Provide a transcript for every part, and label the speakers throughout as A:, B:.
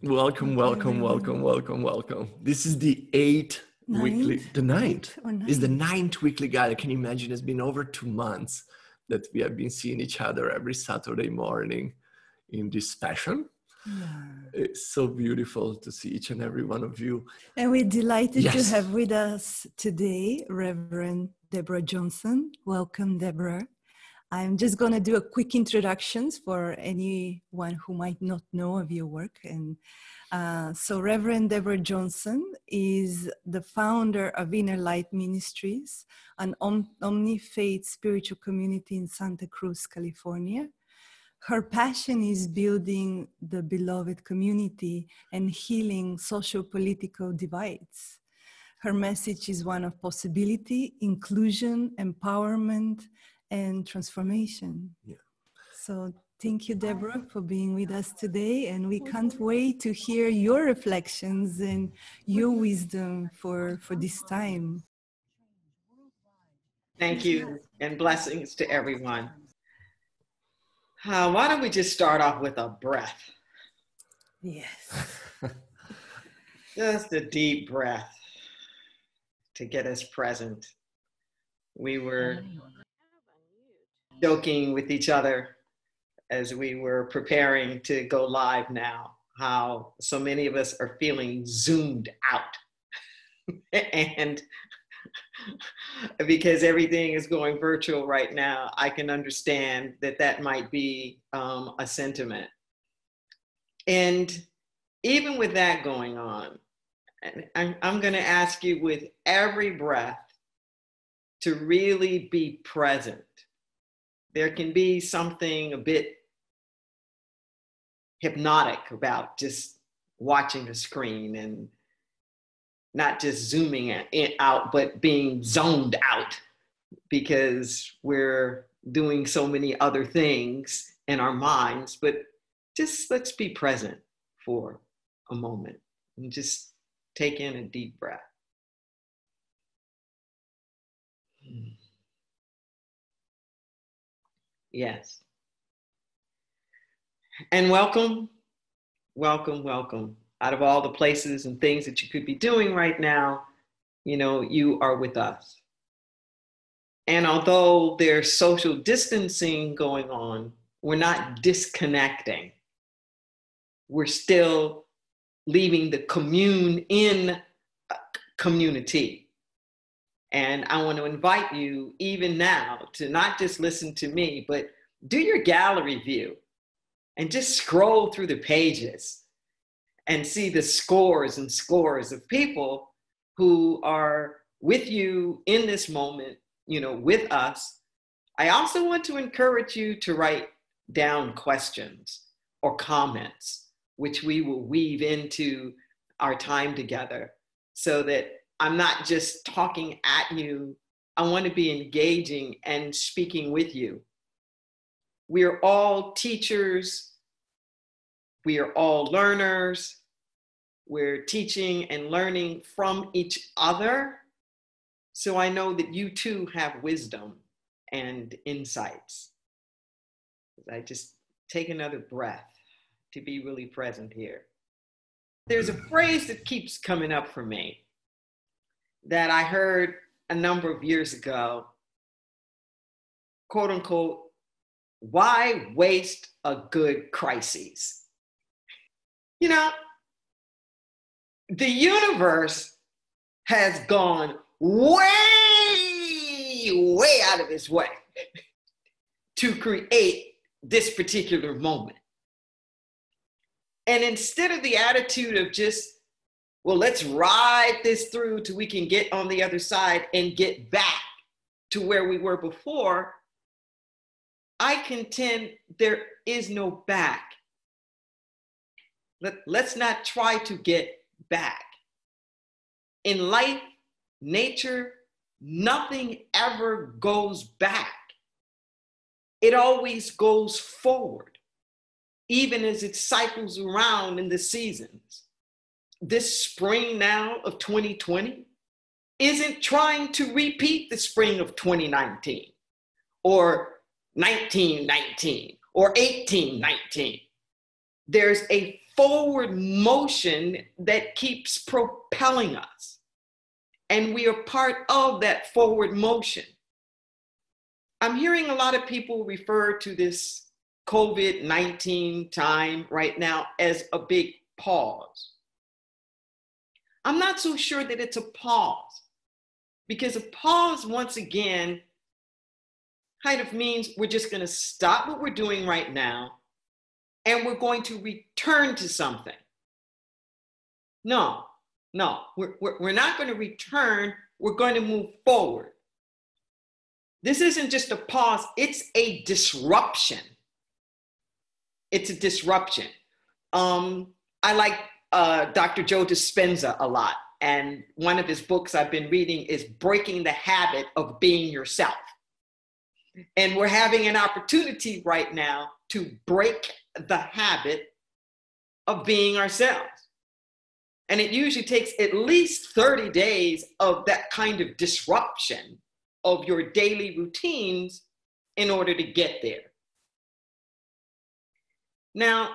A: Welcome, welcome, welcome, welcome, welcome. This is the ninth is the ninth weekly guide. I can imagine it's been over 2 months that we have been seeing each other every Saturday morning in this fashion. Yeah. It's so beautiful to see each and every one of you.
B: And we're delighted to have with us today Reverend Deborah Johnson. Welcome, Deborah. I'm just going to do a quick introductions for anyone who might not know of your work. And so Reverend Deborah Johnson is the founder of Inner Light Ministries, an omni-faith spiritual community in Santa Cruz, California. Her passion is building the beloved community and healing social-political divides. Her message is one of possibility, inclusion, empowerment, and transformation. Yeah. So thank you, Deborah, for being with us today. And we can't wait to hear your reflections and your wisdom for this time.
C: Thank you, and blessings to everyone. Why don't we just start off with a breath?
B: Yes.
C: Just a deep breath to get us present. We were joking with each other as we were preparing to go live now, how so many of us are feeling zoomed out. And because everything is going virtual right now, I can understand that might be a sentiment. And even with that going on, I'm going to ask you with every breath to really be present. There can be something a bit hypnotic about just watching the screen and not just zooming out, but being zoned out because we're doing so many other things in our minds. But just let's be present for a moment and just take in a deep breath. Yes. And welcome, welcome, welcome. Out of all the places and things that you could be doing right now, you are with us. And although there's social distancing going on, we're not disconnecting. We're still leaving the commune in community. And I want to invite you even now to not just listen to me, but do your gallery view and just scroll through the pages and see the scores and scores of people who are with you in this moment, with us. I also want to encourage you to write down questions or comments, which we will weave into our time together so that I'm not just talking at you. I want to be engaging and speaking with you. We are all teachers. We are all learners. We're teaching and learning from each other. So I know that you too have wisdom and insights. I just take another breath to be really present here. There's a phrase that keeps coming up for me that I heard a number of years ago, quote unquote, why waste a good crisis? The universe has gone way out of its way to create this particular moment. And instead of the attitude of just, well, let's ride this through till we can get on the other side and get back to where we were before, I contend there is no back. Let's not try to get back. In life, nature, nothing ever goes back. It always goes forward, even as it cycles around in the seasons. This spring now of 2020 isn't trying to repeat the spring of 2019 or 1919 or 1819. There's a forward motion that keeps propelling us. And we are part of that forward motion. I'm hearing a lot of people refer to this COVID-19 time right now as a big pause. I'm not so sure that it's a pause, because a pause, once again, kind of means we're just going to stop what we're doing right now and we're going to return to something. No, we're not going to return. We're going to move forward. This isn't just a pause, it's a disruption. It's a disruption. I like Dr. Joe Dispenza a lot. And one of his books I've been reading is Breaking the Habit of Being Yourself. And we're having an opportunity right now to break the habit of being ourselves. And it usually takes at least 30 days of that kind of disruption of your daily routines in order to get there. Now,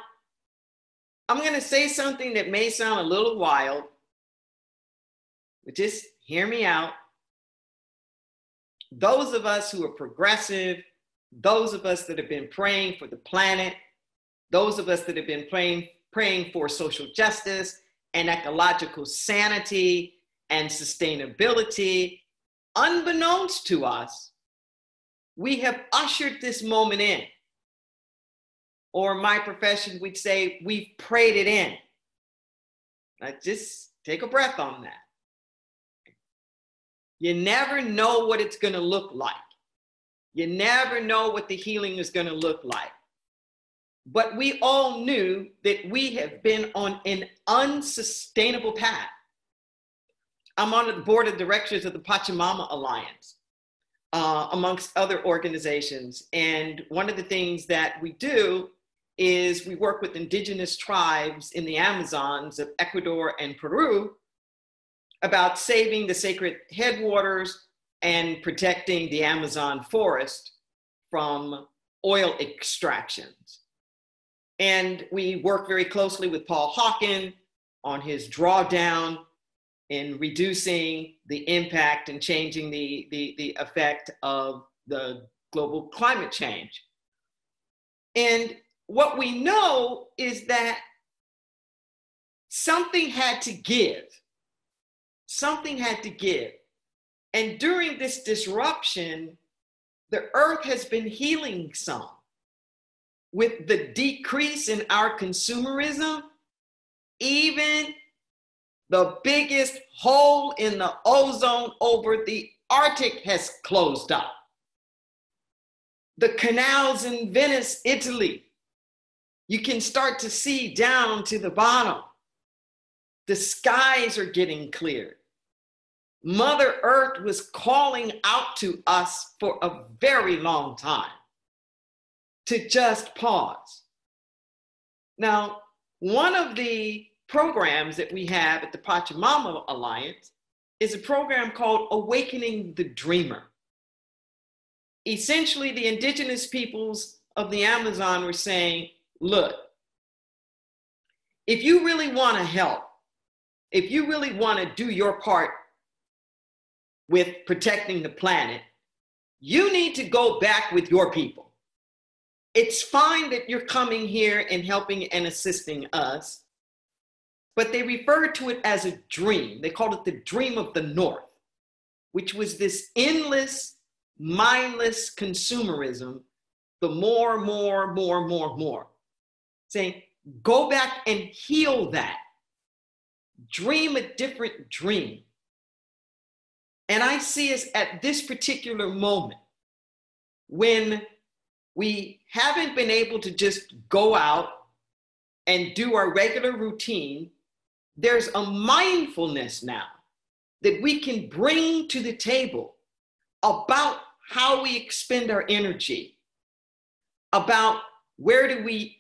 C: I'm going to say something that may sound a little wild, but just hear me out. Those of us who are progressive, those of us that have been praying for the planet, those of us that have been praying for social justice and ecological sanity and sustainability, unbeknownst to us, we have ushered this moment in. Or my profession would say, we've prayed it in. Now just take a breath on that. You never know what it's going to look like. You never know what the healing is going to look like. But we all knew that we have been on an unsustainable path. I'm on the board of directors of the Pachamama Alliance, amongst other organizations. And one of the things that we do is we work with indigenous tribes in the Amazons of Ecuador and Peru about saving the sacred headwaters and protecting the Amazon forest from oil extractions. And we work very closely with Paul Hawken on his drawdown in reducing the impact and changing the effect of the global climate change. And what we know is that something had to give. Something had to give. And during this disruption, the earth has been healing some. With the decrease in our consumerism, even the biggest hole in the ozone over the Arctic has closed up. The canals in Venice, Italy, you can start to see down to the bottom. The skies are getting cleared. Mother Earth was calling out to us for a very long time to just pause. Now, one of the programs that we have at the Pachamama Alliance is a program called Awakening the Dreamer. Essentially, the indigenous peoples of the Amazon were saying, look, if you really want to help, if you really want to do your part with protecting the planet, you need to go back with your people. It's fine that you're coming here and helping and assisting us, but they referred to it as a dream. They called it the dream of the North, which was this endless, mindless consumerism, the more, saying, go back and heal that. Dream a different dream. And I see us at this particular moment when we haven't been able to just go out and do our regular routine. There's a mindfulness now that we can bring to the table about how we expend our energy, about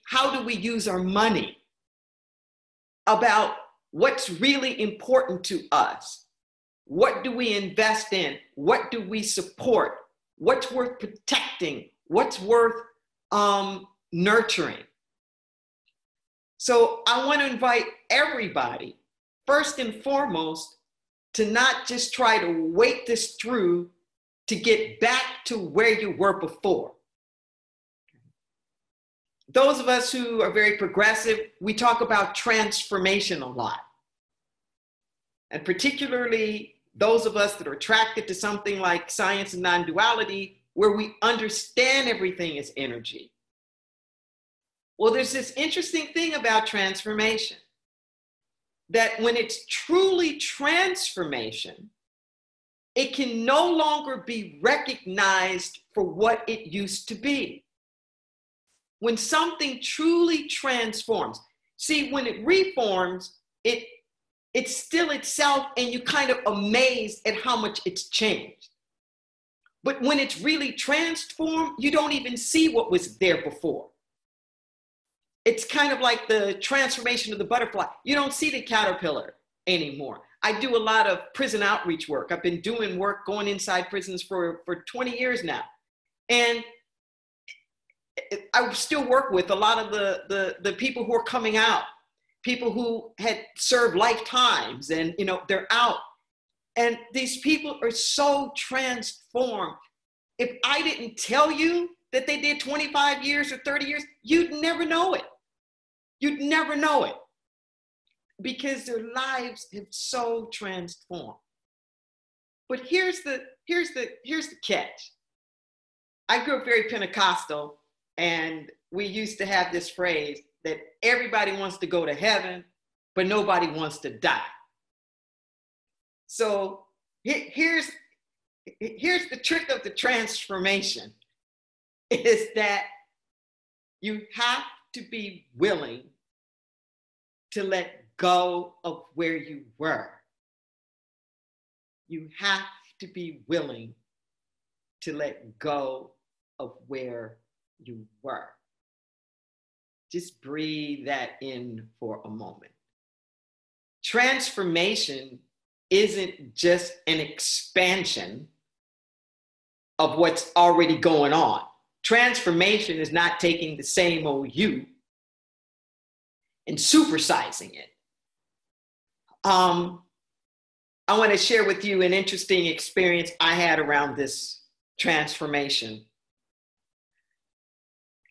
C: how do we use our money, about what's really important to us. What do we invest in? What do we support? What's worth protecting? What's worth nurturing? So I want to invite everybody, first and foremost, to not just try to wait this through to get back to where you were before. Those of us who are very progressive, we talk about transformation a lot. And particularly those of us that are attracted to something like science and non-duality, where we understand everything as energy. Well, there's this interesting thing about transformation, that when it's truly transformation, it can no longer be recognized for what it used to be. When something truly transforms, see, when it reforms, it's still itself, and you're kind of amazed at how much it's changed. But when it's really transformed, you don't even see what was there before. It's kind of like the transformation of the butterfly. You don't see the caterpillar anymore. I do a lot of prison outreach work. I've been doing work going inside prisons for 20 years now. And I still work with a lot of the people who are coming out, people who had served lifetimes and, you know, they're out. And these people are so transformed. If I didn't tell you that they did 25 years or 30 years, you'd never know it. You'd never know it, because their lives have so transformed. But here's the catch. I grew up very Pentecostal, and we used to have this phrase that everybody wants to go to heaven, but nobody wants to die. So here's the trick of the transformation, is that you have to be willing to let go of where you were. You have to be willing to let go of where you were. Just breathe that in for a moment. Transformation isn't just an expansion of what's already going on. Transformation is not taking the same old you and supersizing it. I want to share with you an interesting experience I had around this transformation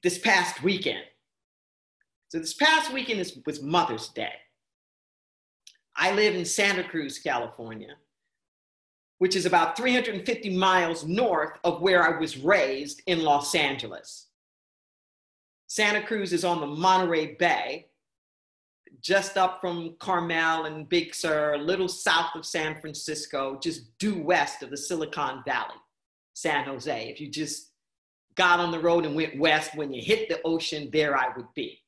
C: this past weekend. So this past weekend was Mother's Day. I live in Santa Cruz, California, which is about 350 miles north of where I was raised in Los Angeles. Santa Cruz is on the Monterey Bay, just up from Carmel and Big Sur, a little south of San Francisco, just due west of the Silicon Valley, San Jose. If you just got on the road and went west, when you hit the ocean, there I would be.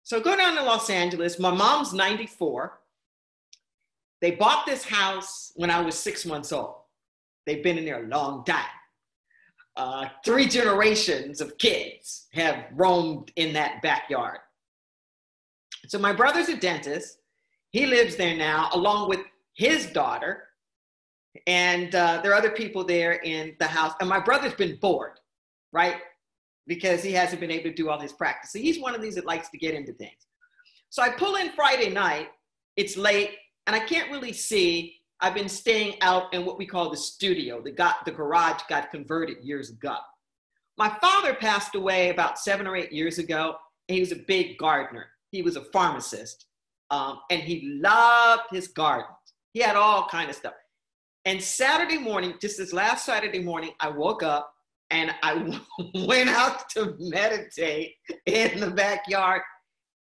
C: So go down to Los Angeles. My mom's 94. They bought this house when I was 6 months old. They've been in there a long time. 3 generations of kids have roamed in that backyard. So my brother's a dentist. He lives there now, along with his daughter. And there are other people there in the house. And my brother's been bored, right? Because he hasn't been able to do all his practice. So he's one of these that likes to get into things. So I pull in Friday night. It's late, and I can't really see. I've been staying out in what we call the studio. The garage got converted years ago. My father passed away about 7 or 8 years ago, and he was a big gardener. He was a pharmacist, and he loved his gardens. He had all kinds of stuff. And Saturday morning, just this last Saturday morning, I woke up and I went out to meditate in the backyard,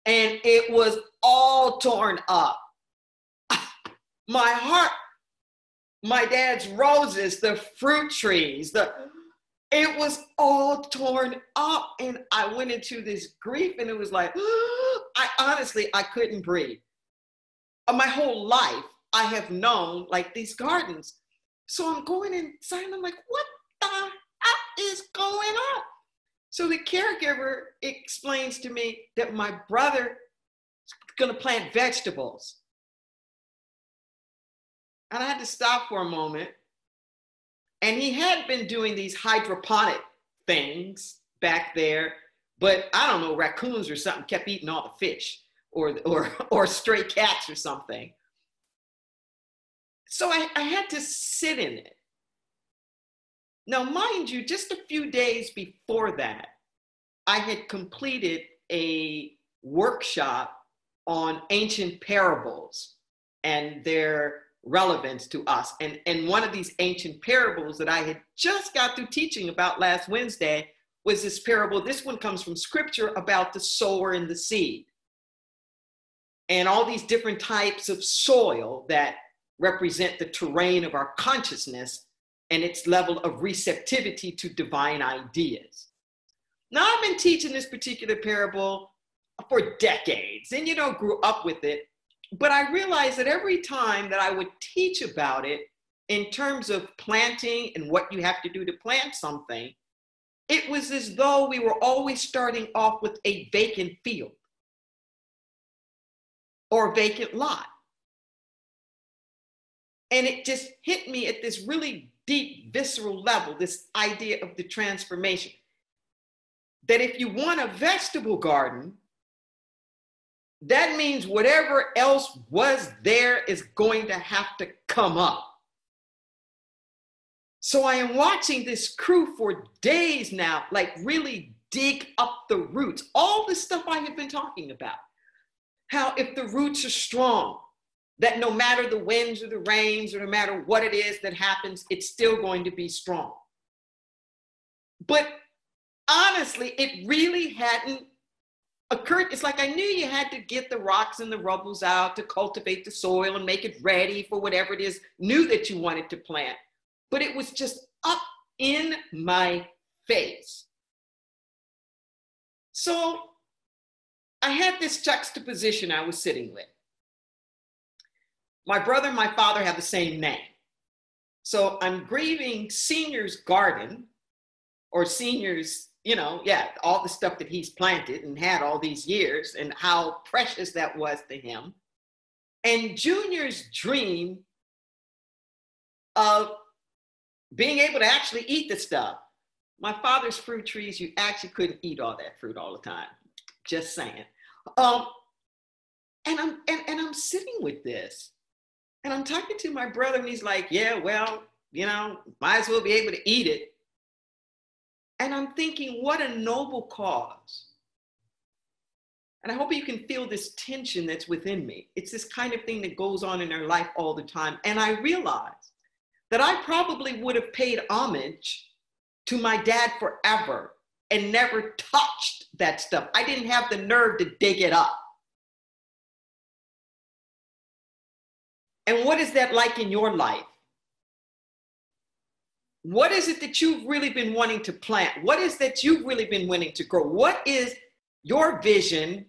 C: and it was all torn up. My heart, my dad's roses, the fruit trees, it was all torn up. And I went into this grief, and it was like, I couldn't breathe. My whole life, I have known like these gardens. So I'm going inside, and I'm like, what the heck is going on? So the caregiver explains to me that my brother is going to plant vegetables. And I had to stop for a moment. And he had been doing these hydroponic things back there but I don't know, raccoons or something kept eating all the fish, or stray cats or something. So I had to sit in it. Now, mind you, just a few days before that, I had completed a workshop on ancient parables and their relevance to us. And one of these ancient parables that I had just got through teaching about last Wednesday was this parable. This one comes from scripture about the sower and the seed, and all these different types of soil that represent the terrain of our consciousness and its level of receptivity to divine ideas. Now, I've been teaching this particular parable for decades and, grew up with it. But I realized that every time that I would teach about it in terms of planting and what you have to do to plant something, it was as though we were always starting off with a vacant field or a vacant lot. And it just hit me at this really deep, visceral level, this idea of the transformation. That if you want a vegetable garden, that means whatever else was there is going to have to come up. So I am watching this crew for days now, like really dig up the roots, all the stuff I have been talking about. How if the roots are strong, that no matter the winds or the rains or no matter what it is that happens, it's still going to be strong. But honestly, it really hadn't occurred. It's like I knew you had to get the rocks and the rubbles out to cultivate the soil and make it ready for whatever it is new that you wanted to plant. But it was just up in my face. So I had this juxtaposition I was sitting with. My brother and my father have the same name. So I'm grieving Senior's garden, or Senior's, all the stuff that he's planted and had all these years and how precious that was to him. And Junior's dream of being able to actually eat the stuff. My father's fruit trees, you actually couldn't eat all that fruit all the time. Just saying. And I'm sitting with this. And I'm talking to my brother and he's like, yeah, well, might as well be able to eat it. And I'm thinking, what a noble cause. And I hope you can feel this tension that's within me. It's this kind of thing that goes on in our life all the time. And I realized that I probably would have paid homage to my dad forever and never touched that stuff. I didn't have the nerve to dig it up. And what is that like in your life? What is it that you've really been wanting to plant? What is that you've really been wanting to grow? What is your vision?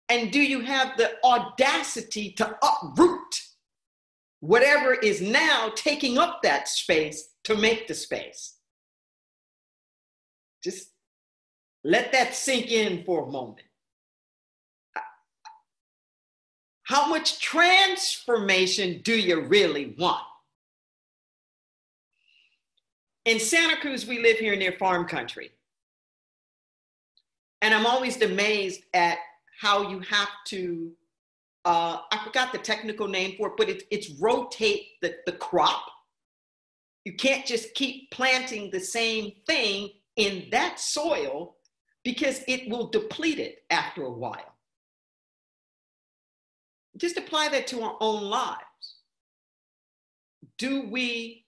C: And do you have the audacity to uproot whatever is now taking up that space to make the space? Just let that sink in for a moment. How much transformation do you really want? In Santa Cruz, we live here near farm country. And I'm always amazed at how you have to, I forgot the technical name for it, but it's rotate the crop. You can't just keep planting the same thing in that soil because it will deplete it after a while. Just apply that to our own lives. Do we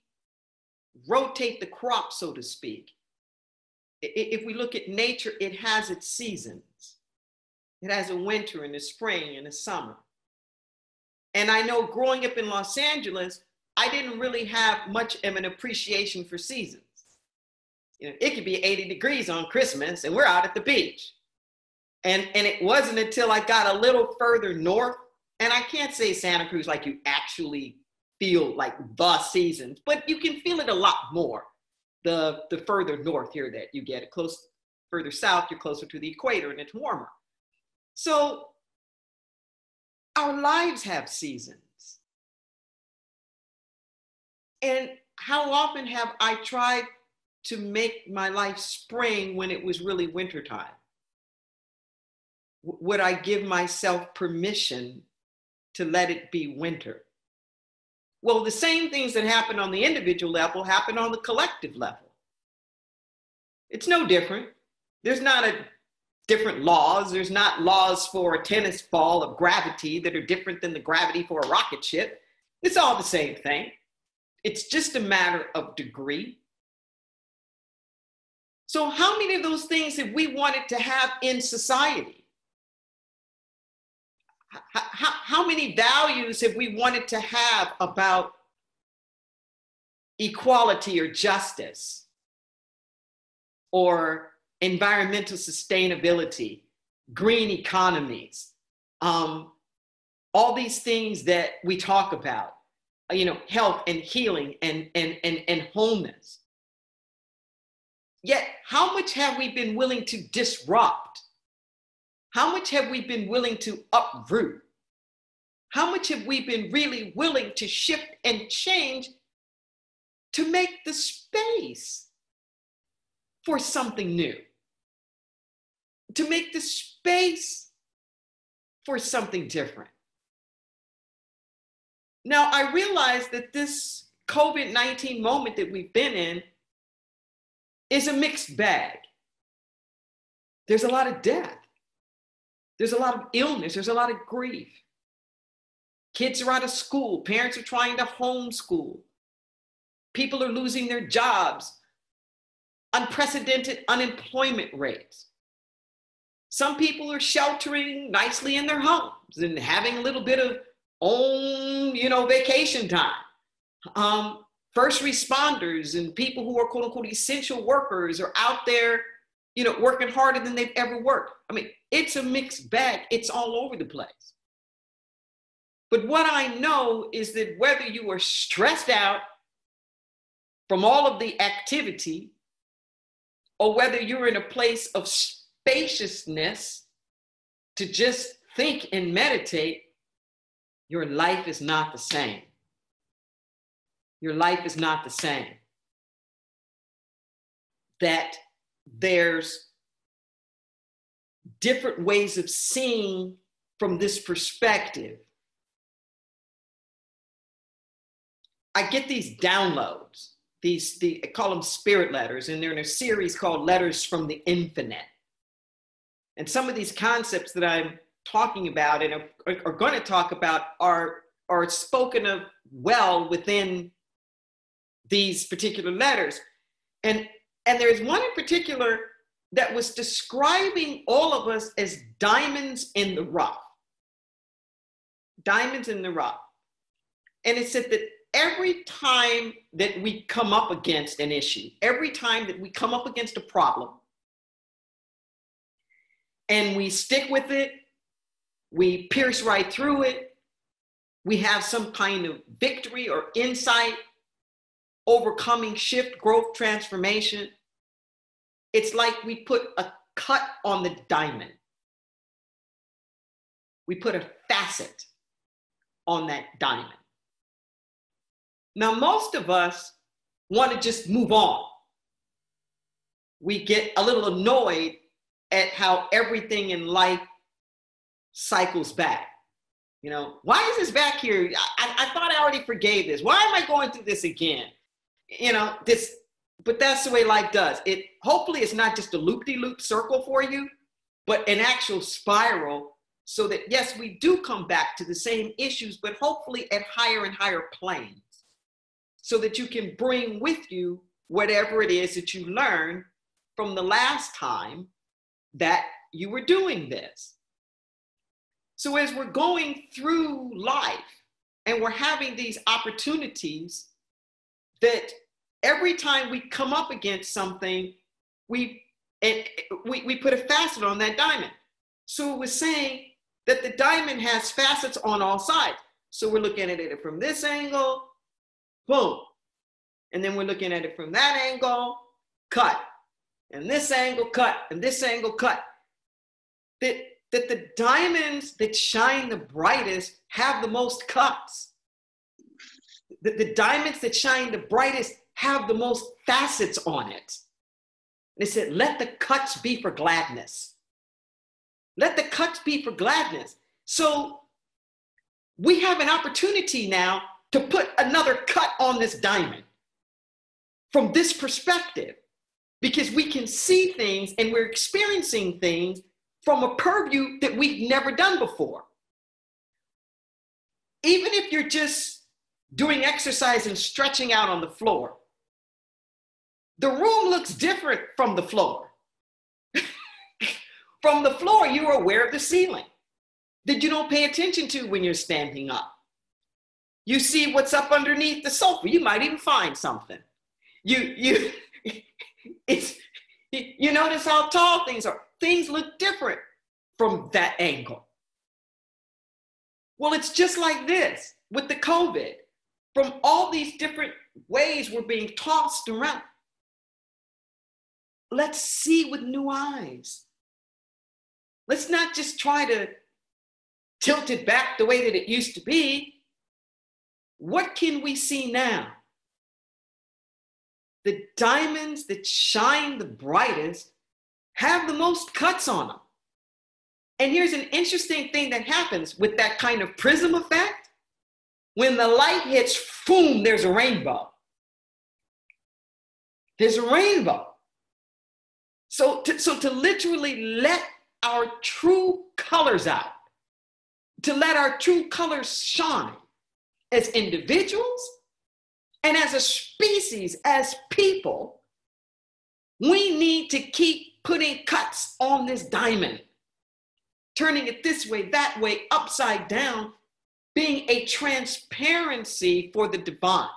C: rotate the crop, so to speak? If we look at nature, it has its seasons. It has a winter and a spring and a summer. And I know growing up in Los Angeles, I didn't really have much of an appreciation for seasons. It could be 80 degrees on Christmas and we're out at the beach. And it wasn't until I got a little further north, and I can't say Santa Cruz like you actually feel like the seasons, but you can feel it a lot more the further north here that you get. Further south, you're closer to the equator and it's warmer. So our lives have seasons. And how often have I tried to make my life spring when it was really wintertime? would I give myself permission to let it be winter? Well, the same things that happen on the individual level happen on the collective level. It's no different. There's not a different laws. There's not laws for a tennis ball of gravity that are different than the gravity for a rocket ship. It's all the same thing. It's just a matter of degree. So how many of those things have we wanted to have in society? How many values have we wanted to have about equality or justice or environmental sustainability, green economies, all these things that we talk about, health and healing and wholeness. Yet, how much have we been willing to disrupt? How much have we been willing to uproot? How much have we been really willing to shift and change to make the space for something new? To make the space for something different? Now, I realize that this COVID-19 moment that we've been in is a mixed bag. There's a lot of death. There's a lot of illness. There's a lot of grief. Kids are out of school. Parents are trying to homeschool. People are losing their jobs. Unprecedented unemployment rates. Some people are sheltering nicely in their homes and having a little bit of own, vacation time. First responders and people who are quote unquote essential workers are out there, working harder than they've ever worked. I mean, it's a mixed bag. It's all over the place. But what I know is that whether you are stressed out from all of the activity or whether you're in a place of spaciousness to just think and meditate, your life is not the same. Your life is not the same. That there's different ways of seeing from this perspective. I get these downloads, I call them spirit letters, and they're in a series called Letters from the Infinite. And some of these concepts that I'm talking about and are going to talk about are spoken of well within these particular letters. And there's one in particular that was describing all of us as diamonds in the rough. Diamonds in the rough. And it said that every time that we come up against an issue, every time that we come up against a problem, and we stick with it, we pierce right through it, we have some kind of victory or insight, overcoming, shift, growth, transformation. It's like we put a cut on the diamond. We put a facet on that diamond. Now, most of us want to just move on. We get a little annoyed at how everything in life cycles back. Why is this back here? I thought I already forgave this. Why am I going through this again? But that's the way life does. Hopefully it's not just a loop-de-loop circle for you, but an actual spiral so that, yes, we do come back to the same issues, but hopefully at higher and higher planes so that you can bring with you whatever it is that you learned from the last time that you were doing this. So as we're going through life and we're having these opportunities that every time we come up against something, we put a facet on that diamond. So it was saying that the diamond has facets on all sides. So we're looking at it from this angle, boom. And then we're looking at it from that angle, cut. And this angle, cut. And this angle, cut. That the diamonds that shine the brightest have the most cuts. The diamonds that shine the brightest have the most facets on it. And it said, let the cuts be for gladness. Let the cuts be for gladness. So we have an opportunity now to put another cut on this diamond from this perspective, because we can see things and we're experiencing things from a purview that we've never done before. Even if you're just doing exercise and stretching out on the floor, the room looks different from the floor. From the floor, you're aware of the ceiling that you don't pay attention to when you're standing up. You see what's up underneath the sofa. You might even find something. You notice how tall things are. Things look different from that angle. Well, it's just like this with the COVID. From all these different ways we're being tossed around. Let's see with new eyes. Let's not just try to tilt it back the way that it used to be. What can we see now? The diamonds that shine the brightest have the most cuts on them. And here's an interesting thing that happens with that kind of prism effect. When the light hits, boom, there's a rainbow. There's a rainbow. So to literally let our true colors out, to let our true colors shine as individuals and as a species, as people, we need to keep putting cuts on this diamond, turning it this way, that way, upside down, being a transparency for the divine.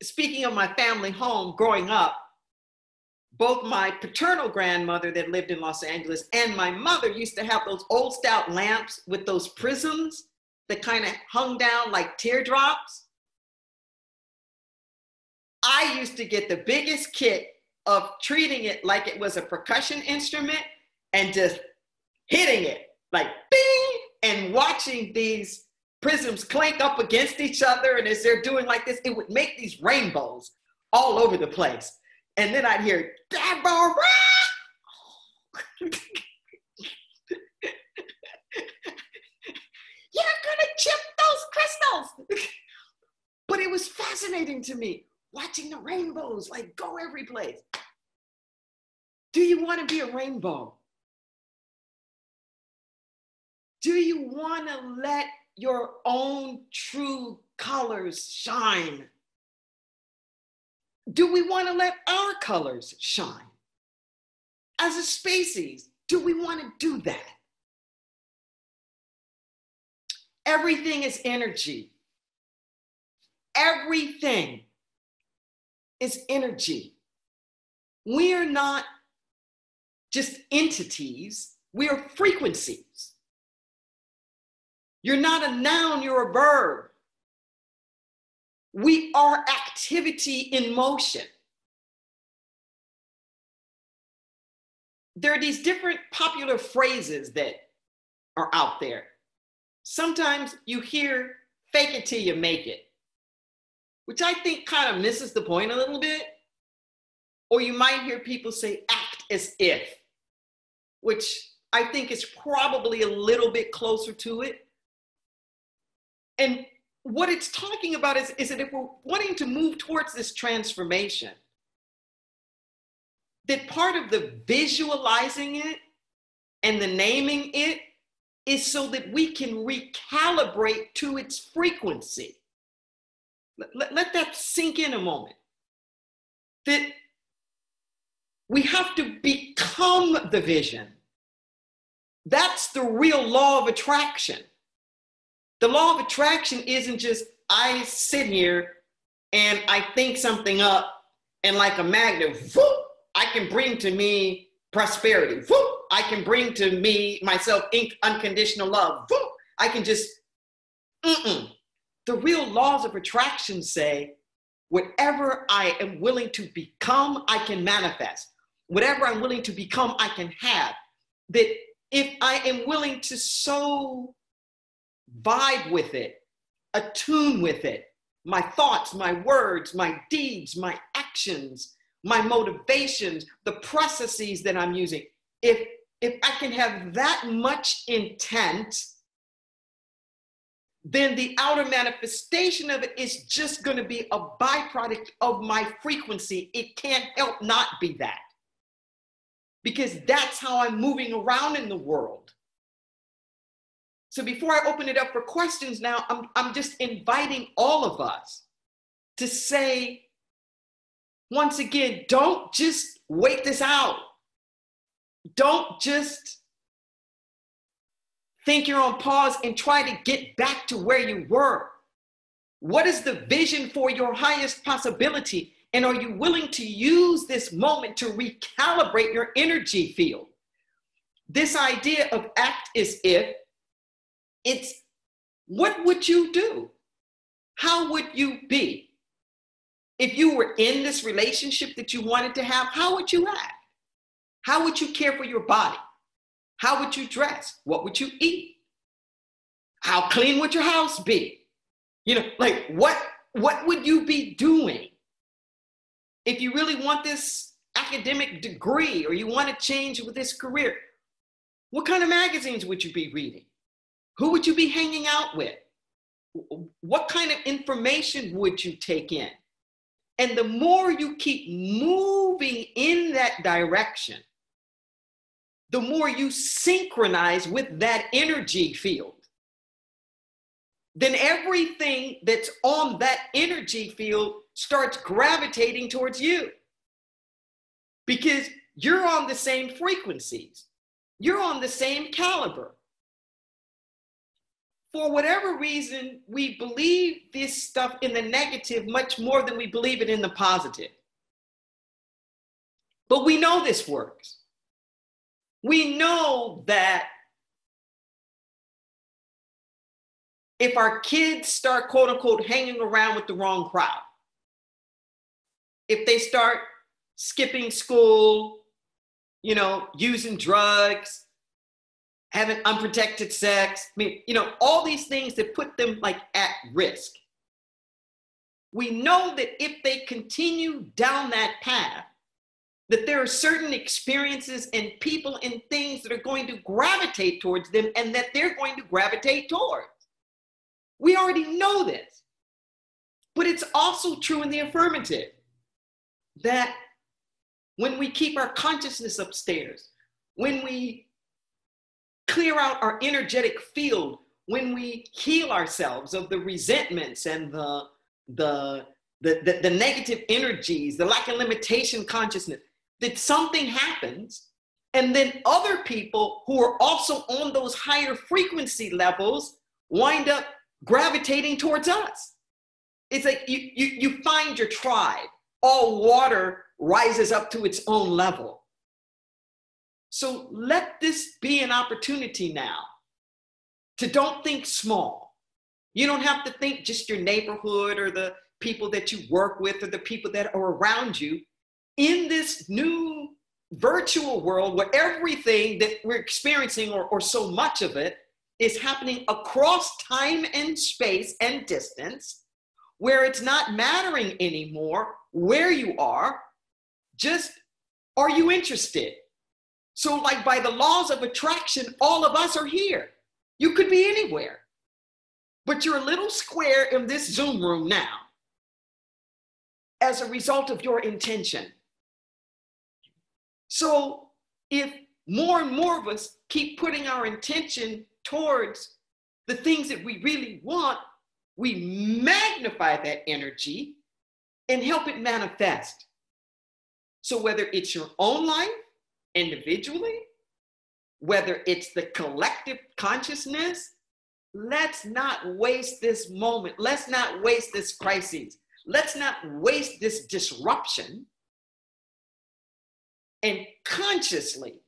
C: Speaking of my family home, growing up, both my paternal grandmother that lived in Los Angeles and my mother used to have those old stout lamps with those prisms that kind of hung down like teardrops. I used to get the biggest kick of treating it like it was a percussion instrument and just hitting it like bing and watching these prisms clank up against each other. And as they're doing like this, it would make these rainbows all over the place. And then I'd hear, Deborah! You're gonna chip those crystals! But it was fascinating to me, watching the rainbows like go every place. Do you want to be a rainbow? Do you want to let your own true colors shine? Do we want to let our colors shine? As a species, do we want to do that? Everything is energy. Everything is energy. We are not just entities, we are frequencies. You're not a noun, you're a verb. We are activity in motion. There are these different popular phrases that are out there. Sometimes you hear fake it till you make it, which I think kind of misses the point a little bit. Or you might hear people say act as if, which I think is probably a little bit closer to it. And what it's talking about is that if we're wanting to move towards this transformation, that part of the visualizing it and the naming it is so that we can recalibrate to its frequency. Let that sink in a moment. That we have to become the vision. That's the real law of attraction. The law of attraction isn't just I sit here and I think something up and like a magnet, whoop, I can bring to me prosperity. Whoop, I can bring to me myself unconditional love. Whoop, I can just, The real laws of attraction say, whatever I am willing to become, I can manifest. Whatever I'm willing to become, I can have. That if I am willing to so vibe with it, attune with it, my thoughts, my words, my deeds, my actions, my motivations, the processes that I'm using, if if I can have that much intent, then the outer manifestation of it is just going to be a byproduct of my frequency. It can't help not be that. Because that's how I'm moving around in the world. So before I open it up for questions now, I'm just inviting all of us to say, once again, don't just wait this out. Don't just think you're on pause and try to get back to where you were. What is the vision for your highest possibility? And are you willing to use this moment to recalibrate your energy field? This idea of act as if, it's what would you do? How would you be? If you were in this relationship that you wanted to have, how would you act? How would you care for your body? How would you dress? What would you eat? How clean would your house be? You know, like what would you be doing? If you really want this academic degree or you want to change with this career, what kind of magazines would you be reading? Who would you be hanging out with? What kind of information would you take in? And the more you keep moving in that direction, the more you synchronize with that energy field. Then everything that's on that energy field starts gravitating towards you. Because you're on the same frequencies. You're on the same caliber. For whatever reason, we believe this stuff in the negative much more than we believe it in the positive. But we know this works. We know that if our kids start, quote unquote, hanging around with the wrong crowd, if they start skipping school, you know, using drugs, having unprotected sex, I mean, you know, all these things that put them like at risk. We know that if they continue down that path, that there are certain experiences and people and things that are going to gravitate towards them and that they're going to gravitate towards. We already know this. But it's also true in the affirmative that when we keep our consciousness upstairs, when we clear out our energetic field, when we heal ourselves of the resentments and the negative energies, the lack of limitation consciousness, that something happens, and then other people who are also on those higher frequency levels wind up gravitating towards us. It's like you find your tribe. All water rises up to its own level. So let this be an opportunity now to don't think small. You don't have to think just your neighborhood or the people that you work with or the people that are around you. In this new virtual world where everything that we're experiencing or so much of it is happening across time and space and distance, where it's not mattering anymore where you are, just are you interested? So like by the laws of attraction, all of us are here. You could be anywhere, but you're a little square in this Zoom room now as a result of your intention. So if more and more of us keep putting our intention towards the things that we really want, we magnify that energy and help it manifest. So whether it's your own life, individually, whether it's the collective consciousness, let's not waste this moment. Let's not waste this crisis. Let's not waste this disruption. And consciously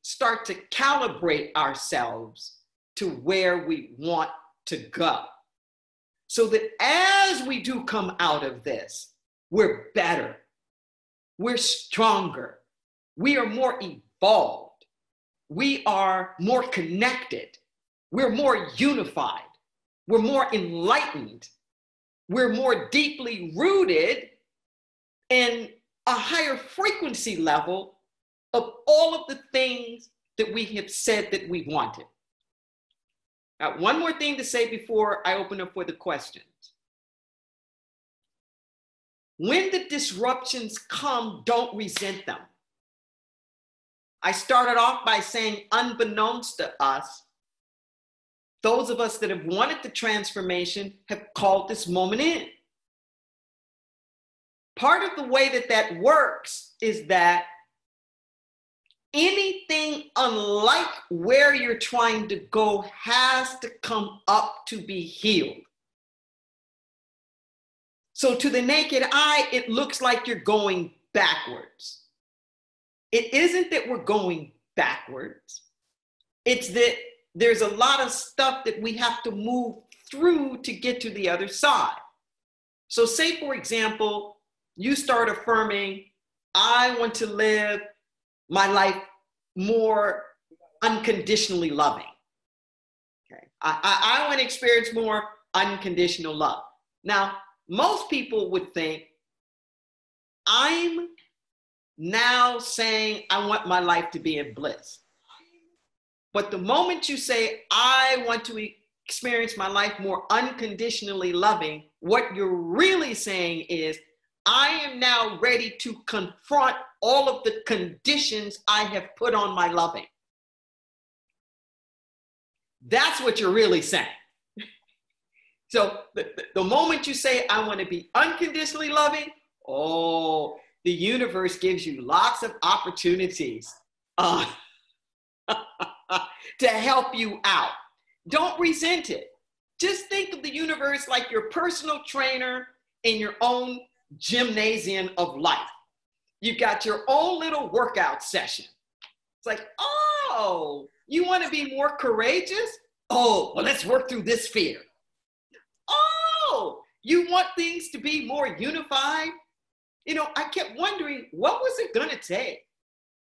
C: start to calibrate ourselves to where we want to go. So that as we do come out of this, we're better, we're stronger, we are more evolved, we are more connected, we're more unified, we're more enlightened, we're more deeply rooted in a higher frequency level of all of the things that we have said that we wanted. Now, one more thing to say before I open up for the questions. When the disruptions come, don't resent them. I started off by saying, unbeknownst to us, those of us that have wanted the transformation have called this moment in. Part of the way that that works is that anything unlike where you're trying to go has to come up to be healed. So to the naked eye, it looks like you're going backwards. It isn't that we're going backwards. It's that there's a lot of stuff that we have to move through to get to the other side. So say, for example, you start affirming, I want to live my life more unconditionally loving. Okay. I want to experience more unconditional love. Now, most people would think, I'm now saying I want my life to be in bliss. But the moment you say, I want to experience my life more unconditionally loving, what you're really saying is, I am now ready to confront all of the conditions I have put on my loving. That's what you're really saying. So the moment you say, I want to be unconditionally loving, oh, the universe gives you lots of opportunities to help you out. Don't resent it. Just think of the universe like your personal trainer in your own gymnasium of life. You've got your own little workout session. It's like, oh, you want to be more courageous? Oh, well, let's work through this fear. Oh, you want things to be more unified? You know, I kept wondering, what was it going to take?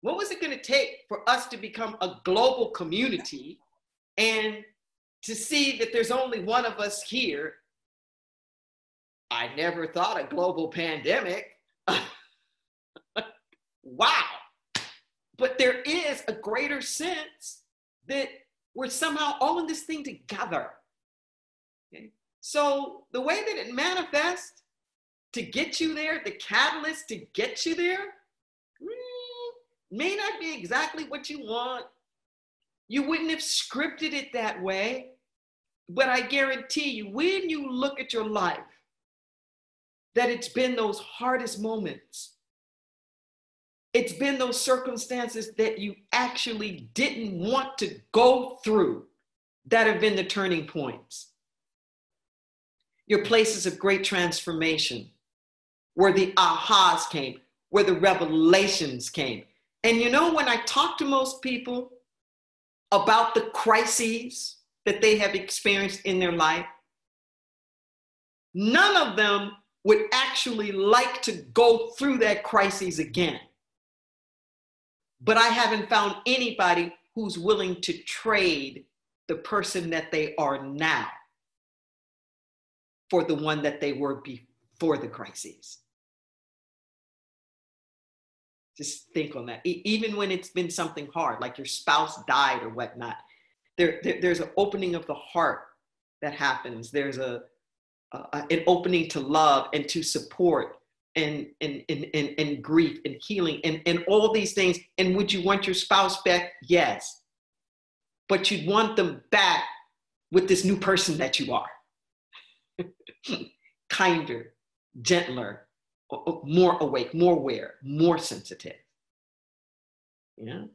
C: What was it going to take for us to become a global community and to see that there's only one of us here? I never thought a global pandemic. Wow. But there is a greater sense that we're somehow all in this thing together. Okay? So the way that it manifests to get you there, the catalyst to get you there, may not be exactly what you want. You wouldn't have scripted it that way. But I guarantee you, when you look at your life, that it's been those hardest moments. It's been those circumstances that you actually didn't want to go through that have been the turning points. Your places of great transformation, where the ahas came, where the revelations came. And you know, when I talk to most people about the crises that they have experienced in their life, none of them would actually like to go through that crisis again. But I haven't found anybody who's willing to trade the person that they are now for the one that they were before the crises. Just think on that. Even when it's been something hard, like your spouse died or whatnot, there's an opening of the heart that happens. There's an opening to love and to support and grief and healing and all these things. And would you want your spouse back? Yes. But you'd want them back with this new person that you are. Kinder, gentler, more awake, more aware, more sensitive. Yeah.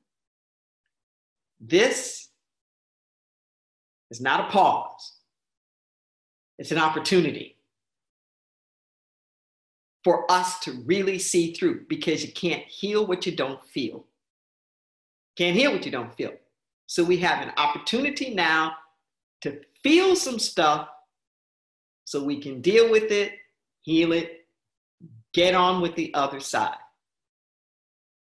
C: This is not a pause. It's an opportunity for us to really see through, because you can't heal what you don't feel. Can't heal what you don't feel. So we have an opportunity now to feel some stuff so we can deal with it, heal it, get on with the other side.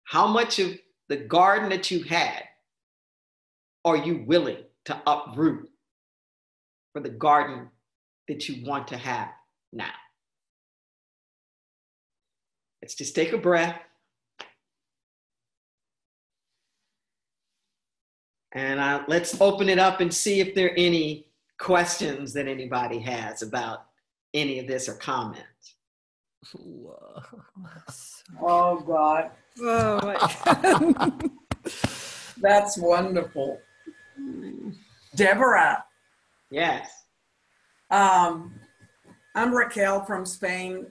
C: How much of the garden that you had are you willing to uproot for the garden that you want to have now? Let's just take a breath. And let's open it up and see if there are any questions that anybody has about any of this or comments.
D: Oh, God.
B: Oh, my.
D: That's wonderful. Deborah.
C: Yes.
D: I'm Raquel from Spain,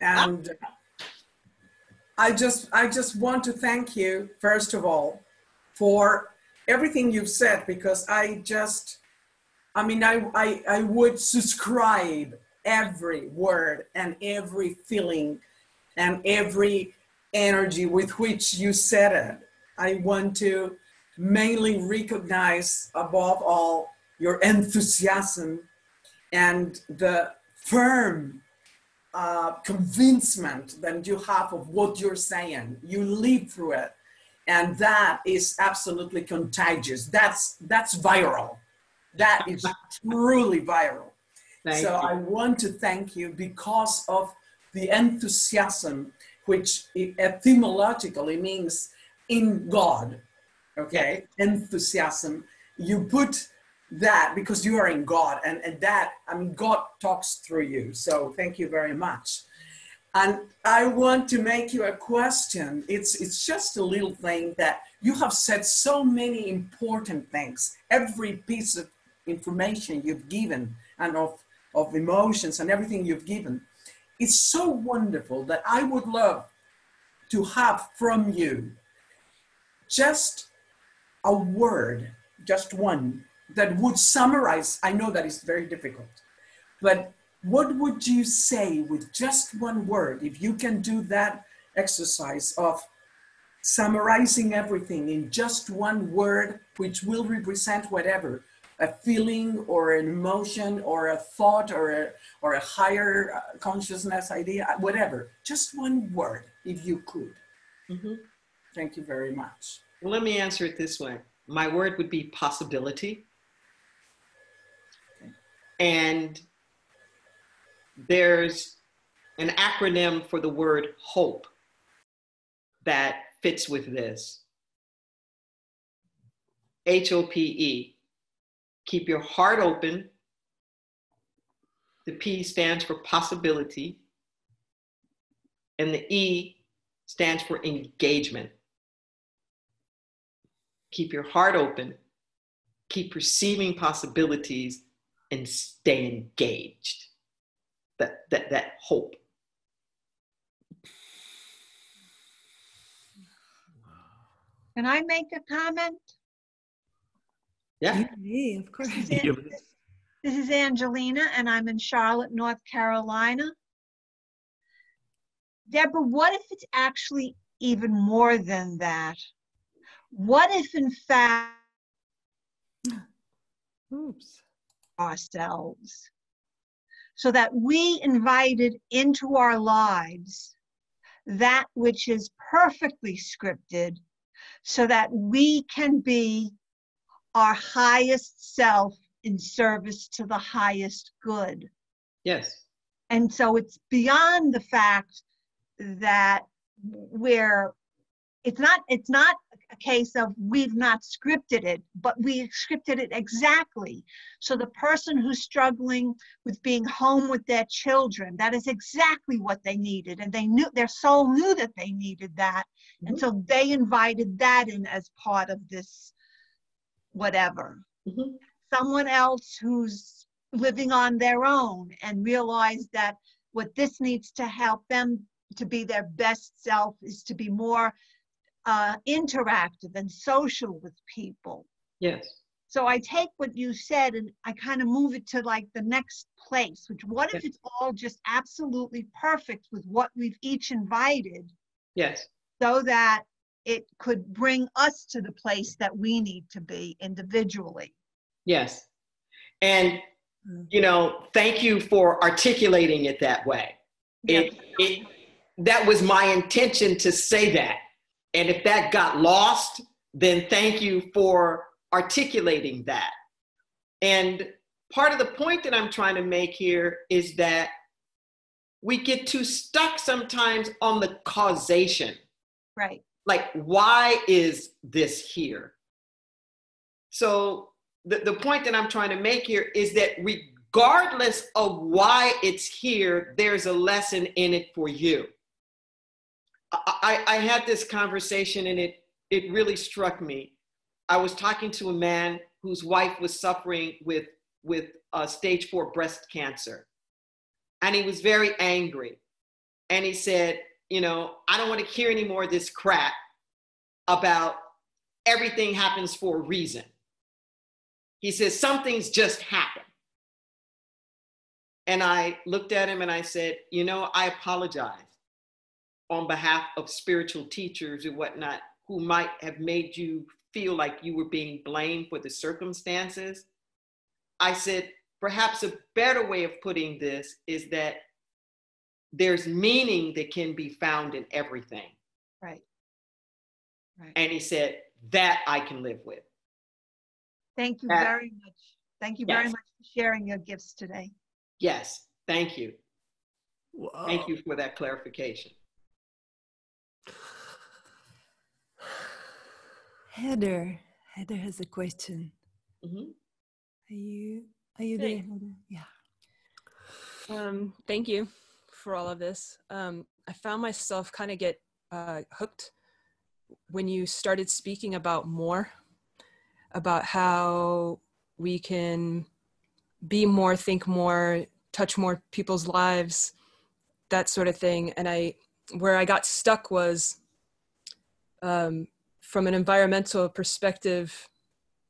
D: and I just want to thank you, first of all, for everything you've said, because I would subscribe every word and every feeling and every energy with which you said it. I want to mainly recognize, above all, your enthusiasm and the firm convincement that you have of what you're saying. You live through it, and that is absolutely contagious. That's viral. That is truly viral.
C: Thank you.
D: I want to thank you because of the enthusiasm, which etymologically means in God. Okay, enthusiasm. You put that because you are in God, and that, I mean, God talks through you. So thank you very much. And I want to make you a question. It's just a little thing that you have said so many important things. Every piece of information you've given, and of emotions and everything you've given, it's so wonderful that I would love to have from you just a word, just one, that would summarize. I know that is very difficult, but what would you say with just one word, if you can do that exercise of summarizing everything in just one word, which will represent whatever, a feeling or an emotion or a thought or a higher consciousness idea, whatever, just one word, if you could.
C: Mm-hmm.
D: Thank you very much.
C: Well, let me answer it this way. My word would be possibility.
D: Okay.
C: And there's an acronym for the word hope that fits with this. HOPE. Keep your heart open. The P stands for possibility. And the E stands for engagement. Keep your heart open. Keep perceiving possibilities and stay engaged. That hope.
E: Can I make a comment?
C: Yeah.
B: Yeah, of course.
E: This is Angelina, and I'm in Charlotte, North Carolina. Deborah, what if it's actually even more than that? What if, in fact, ourselves, so that we invited into our lives that which is perfectly scripted, so that we can be our highest self in service to the highest good.
C: Yes.
E: And so it's beyond the fact that it's not a case of we've not scripted it, but we scripted it exactly. So the person who's struggling with being home with their children, that is exactly what they needed. And their soul knew that they needed that. Mm-hmm. And so they invited that in as part of this whatever. Mm-hmm. Someone else who's living on their own and realized that what this needs to help them to be their best self is to be more interactive and social with people.
C: Yes.
E: So I take what you said and I kind of move it to like the next place, which what if it's all just absolutely perfect with what we've each invited?
C: Yes.
E: So that it could bring us to the place that we need to be individually.
C: Yes. And, thank you for articulating it that way. Yep. That was my intention to say that. And if that got lost, then thank you for articulating that. And part of the point that I'm trying to make here is that we get too stuck sometimes on the causation.
E: Right.
C: Like, why is this here? So the point that I'm trying to make here is that regardless of why it's here, there's a lesson in it for you. I had this conversation and it really struck me. I was talking to a man whose wife was suffering with stage 4 breast cancer. And he was very angry. And he said, you know, I don't want to hear any more of this crap about everything happens for a reason. He says, something's just happened. And I looked at him and I said, you know, I apologize on behalf of spiritual teachers and whatnot who might have made you feel like you were being blamed for the circumstances. I said, perhaps a better way of putting this is that there's meaning that can be found in everything.
E: Right. Right.
C: And he said, that I can live with.
E: Thank you very much. Thank you very much for sharing your gifts today.
C: Yes, thank you.
A: Wow.
C: Thank you for that clarification.
B: Heather has a question.
C: Mm-hmm.
B: Are you there, Heather? Yeah.
F: Thank you for all of this. I found myself kind of get hooked when you started speaking about how we can be more, think more, touch more people's lives, that sort of thing. And where I got stuck was from an environmental perspective,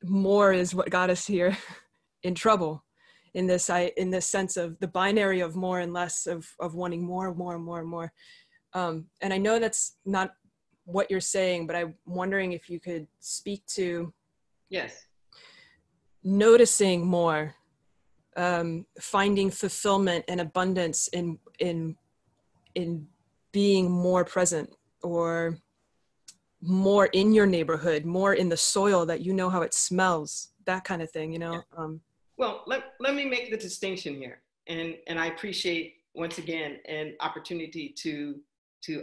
F: more is what got us here in trouble. In this sense of the binary of more and less, of wanting more. And I know that's not what you're saying, but I'm wondering if you could speak to noticing more, finding fulfillment and abundance in being more present, or more in your neighborhood, more in the soil that you know how it smells, that kind of thing, you know?
C: Well, let me make the distinction here. And I appreciate, once again, an opportunity to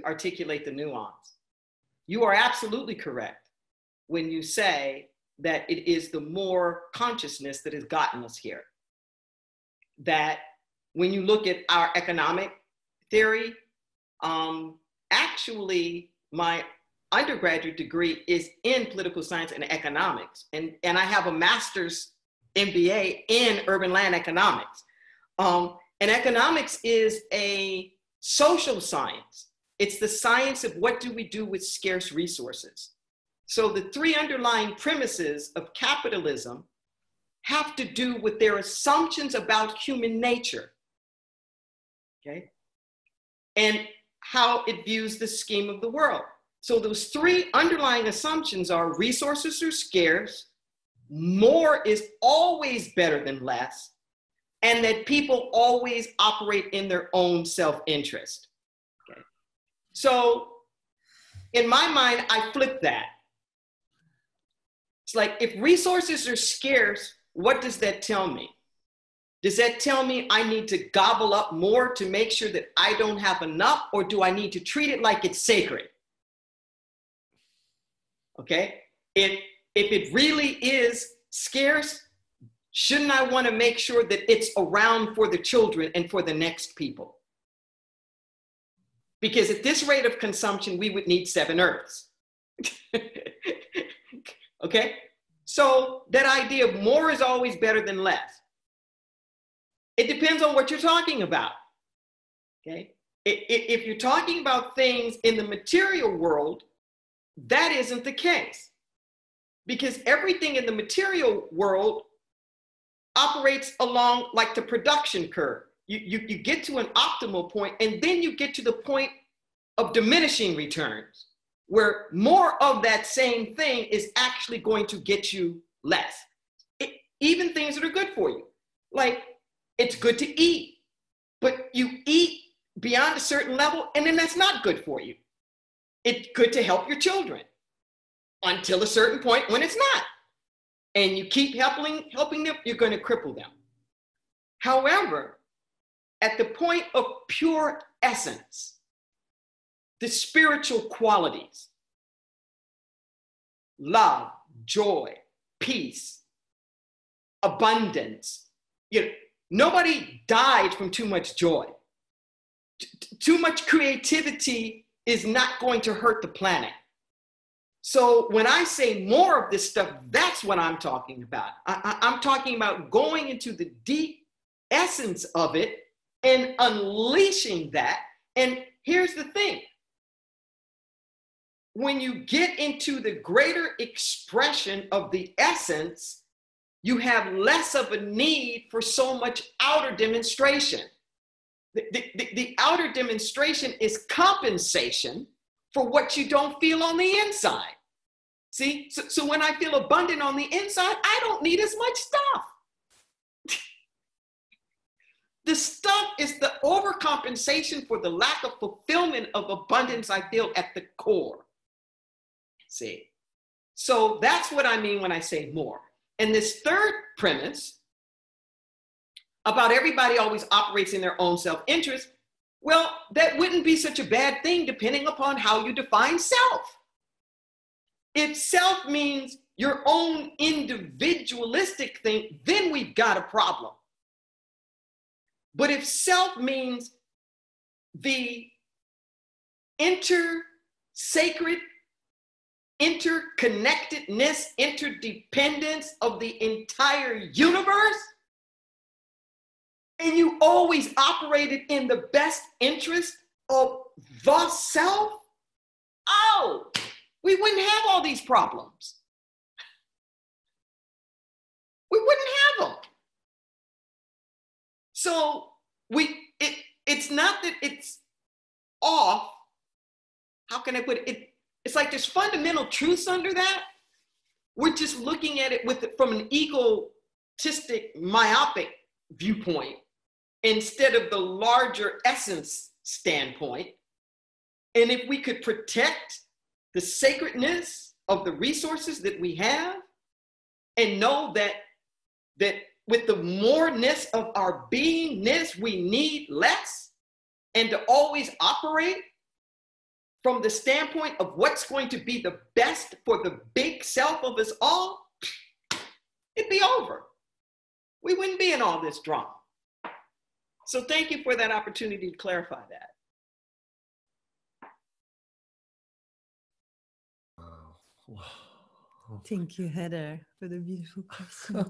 C: articulate the nuance. You are absolutely correct when you say that it is the more consciousness that has gotten us here. That when you look at our economic theory, actually my undergraduate degree is in political science and economics. And I have a master's MBA in urban land economics. And economics is a social science. It's the science of what do we do with scarce resources. So the three underlying premises of capitalism have to do with their assumptions about human nature, okay? And how it views the scheme of the world. So those three underlying assumptions are resources are scarce, more is always better than less, and that people always operate in their own self-interest. Okay. So in my mind, I flip that. It's like, if resources are scarce, what does that tell me? Does that tell me I need to gobble up more to make sure that I don't have enough, or do I need to treat it like it's sacred? Okay, if it really is scarce, shouldn't I want to make sure that it's around for the children and for the next people? Because at this rate of consumption, we would need 7 Earths. Okay, so that idea of more is always better than less. It depends on what you're talking about. Okay, if you're talking about things in the material world, that isn't the case, because everything in the material world operates along like the production curve. You get to an optimal point, and then you get to the point of diminishing returns, where more of that same thing is actually going to get you less. Even things that are good for you, like it's good to eat, but you eat beyond a certain level, and then that's not good for you. It's good to help your children until a certain point when it's not. And you keep helping them, you're going to cripple them. However, at the point of pure essence, the spiritual qualities, love, joy, peace, abundance. You know, nobody died from too much joy. Too much creativity is not going to hurt the planet. So when I say more of this stuff, that's what I'm talking about. I'm talking about going into the deep essence of it and unleashing that. And here's the thing. When you get into the greater expression of the essence, you have less of a need for so much outer demonstration. The outer demonstration is compensation for what you don't feel on the inside. See, so when I feel abundant on the inside, I don't need as much stuff. The stuff is the overcompensation for the lack of fulfillment of abundance I feel at the core. See, so that's what I mean when I say more. And this third premise about everybody always operates in their own self-interest, well, that wouldn't be such a bad thing depending upon how you define self. If self means your own individualistic thing, then we've got a problem. But if self means the sacred interconnectedness, interdependence of the entire universe, and you always operated in the best interest of the self, oh, we wouldn't have all these problems. We wouldn't have them. So it's not that it's off. How can I put it? It's like there's fundamental truths under that. We're just looking at it from an egotistic, myopic viewpoint instead of the larger essence standpoint. And if we could protect the sacredness of the resources that we have and know that with the moreness of our beingness, we need less, and to always operate from the standpoint of what's going to be the best for the big self of us all, it'd be over. We wouldn't be in all this drama. So thank you for that opportunity to clarify that.
B: Wow. Thank you, Heather, for the beautiful question.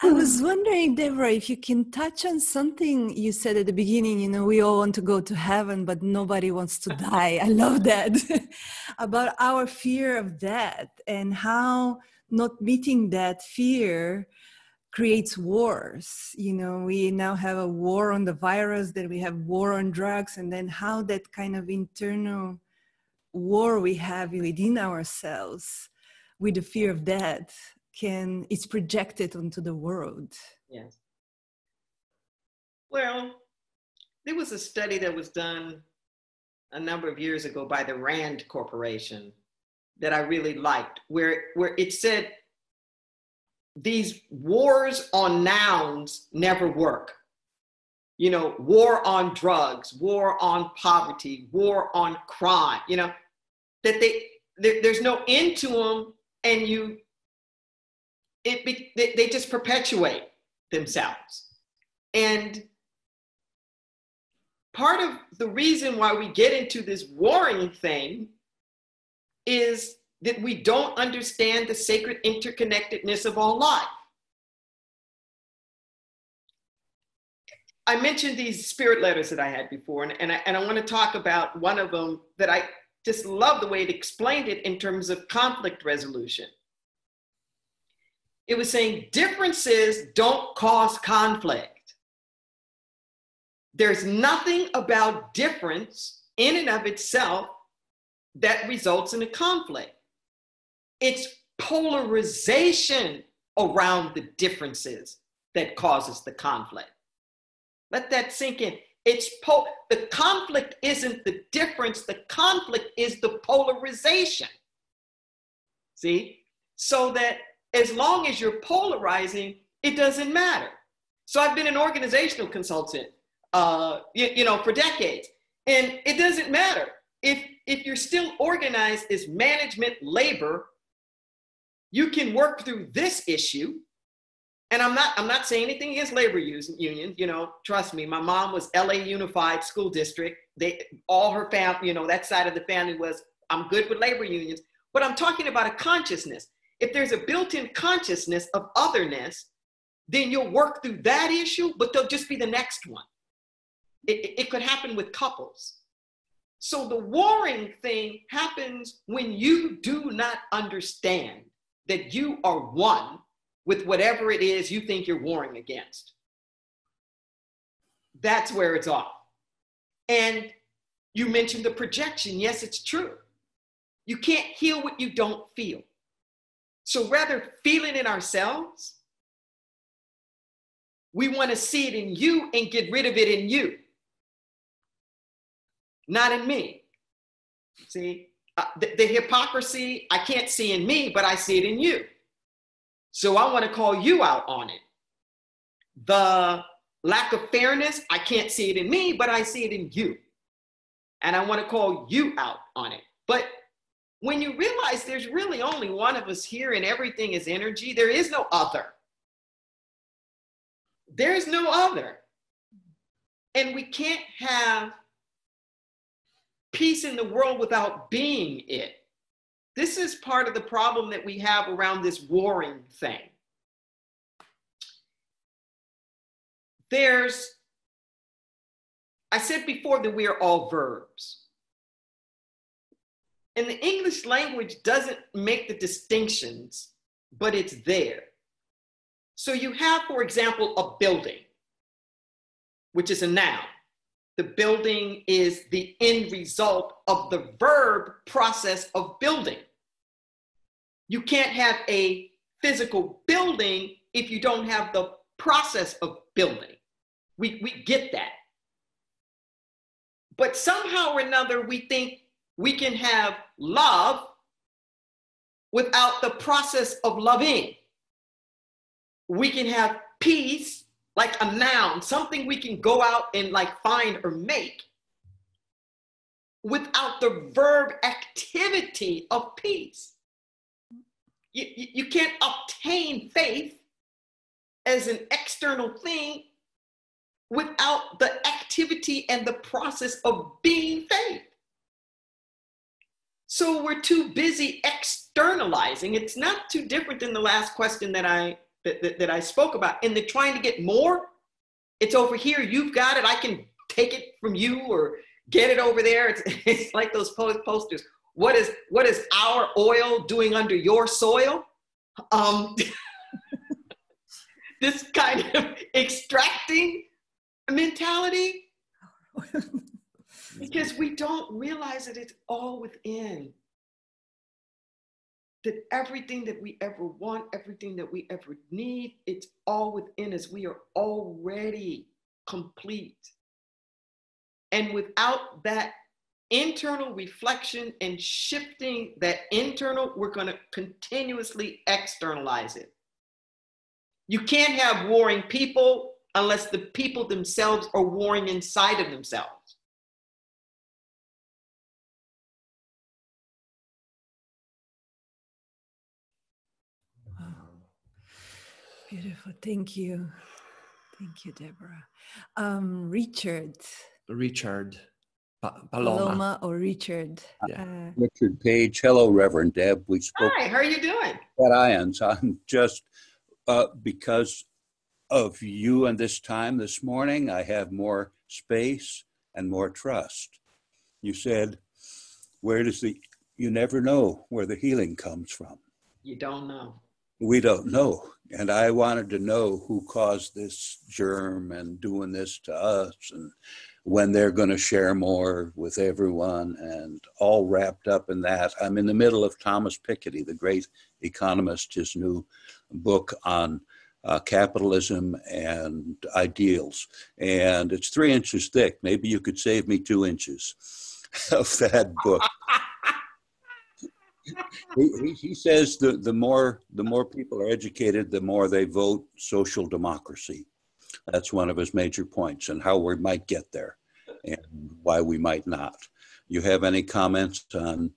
B: I was wondering, Deborah, if you can touch on something you said at the beginning, you know, we all want to go to heaven, but nobody wants to die. I love that. About our fear of death and how not meeting that fear creates wars. You know, we now have a war on the virus, then we have war on drugs, and then how that kind of internal war we have within ourselves with the fear of death it's projected onto the world.
C: Yes. Well, there was a study that was done a number of years ago by the Rand Corporation that I really liked, where it said these wars on nouns never work. You know, war on drugs, war on poverty, war on crime, you know, that there's no end to them, and they just perpetuate themselves. And part of the reason why we get into this warring thing is that we don't understand the sacred interconnectedness of all life. I mentioned these spirit letters that I had before, and I want to talk about one of them that I just love the way it explained it in terms of conflict resolution. It was saying differences don't cause conflict. There's nothing about difference in and of itself that results in a conflict. It's polarization around the differences that causes the conflict. Let that sink in. The conflict isn't the difference. The conflict is the polarization. See? So that as long as you're polarizing, it doesn't matter. So I've been an organizational consultant, for decades, and it doesn't matter if you're still organized as management labor. you can work through this issue. And I'm not saying anything against labor unions, you know, trust me. My mom was LA Unified School District. All her family, you know, that side of the family was, I'm good with labor unions, but I'm talking about a consciousness. If there's a built-in consciousness of otherness, then you'll work through that issue, but there'll just be the next one. It could happen with couples. So the warring thing happens when you do not understand that you are one with whatever it is you think you're warring against. That's where it's off. And you mentioned the projection. Yes, it's true. You can't heal what you don't feel. So rather feeling it ourselves, we want to see it in you and get rid of it in you, not in me. See, the hypocrisy I can't see in me, but I see it in you. So I want to call you out on it. The lack of fairness, I can't see it in me, but I see it in you. And I want to call you out on it. But when you realize there's really only one of us here and everything is energy, there is no other. There's no other. And we can't have peace in the world without being it. This is part of the problem that we have around this warring thing. I said before that we are all verbs. And the English language doesn't make the distinctions, but it's there. So you have, for example, a building, which is a noun. The building is the end result of the verb process of building. You can't have a physical building if you don't have the process of building. We get that. But somehow or another, we think we can have love without the process of loving. We can have peace, like a noun, something we can go out and like find or make, without the verb activity of peace. You can't obtain faith as an external thing without the activity and the process of being faith. So we're too busy externalizing. It's not too different than the last question that I spoke about. In the trying to get more, it's over here, you've got it, I can take it from you or get it over there. It's like those posters. What is our oil doing under your soil? This kind of extracting mentality, because we don't realize that it's all within. That everything that we ever want, everything that we ever need, it's all within us. We are already complete. And without that internal reflection and shifting that internal, we're going to continuously externalize it. You can't have warring people unless the people themselves are warring inside of themselves.
B: Wow. Beautiful. Thank you. Thank you, Deborah. Richard. Paloma or Richard.
A: Yeah.
G: Richard Page. Hello, Reverend Deb. We spoke.
C: Hi, how are you doing?
G: At Ions. I'm just, because of you and this time this morning, I have more space and more trust. You said, you never know where the healing comes from.
C: You don't know.
G: We don't know. And I wanted to know who caused this germ and doing this to us and when they're going to share more with everyone, and all wrapped up in that. I'm in the middle of Thomas Piketty, the great economist, his new book on capitalism and ideals. And it's 3 inches thick. Maybe you could save me 2 inches of that book. He says the more people are educated, the more they vote social democracy. That's one of his major points, and how we might get there and why we might not. You have any comments on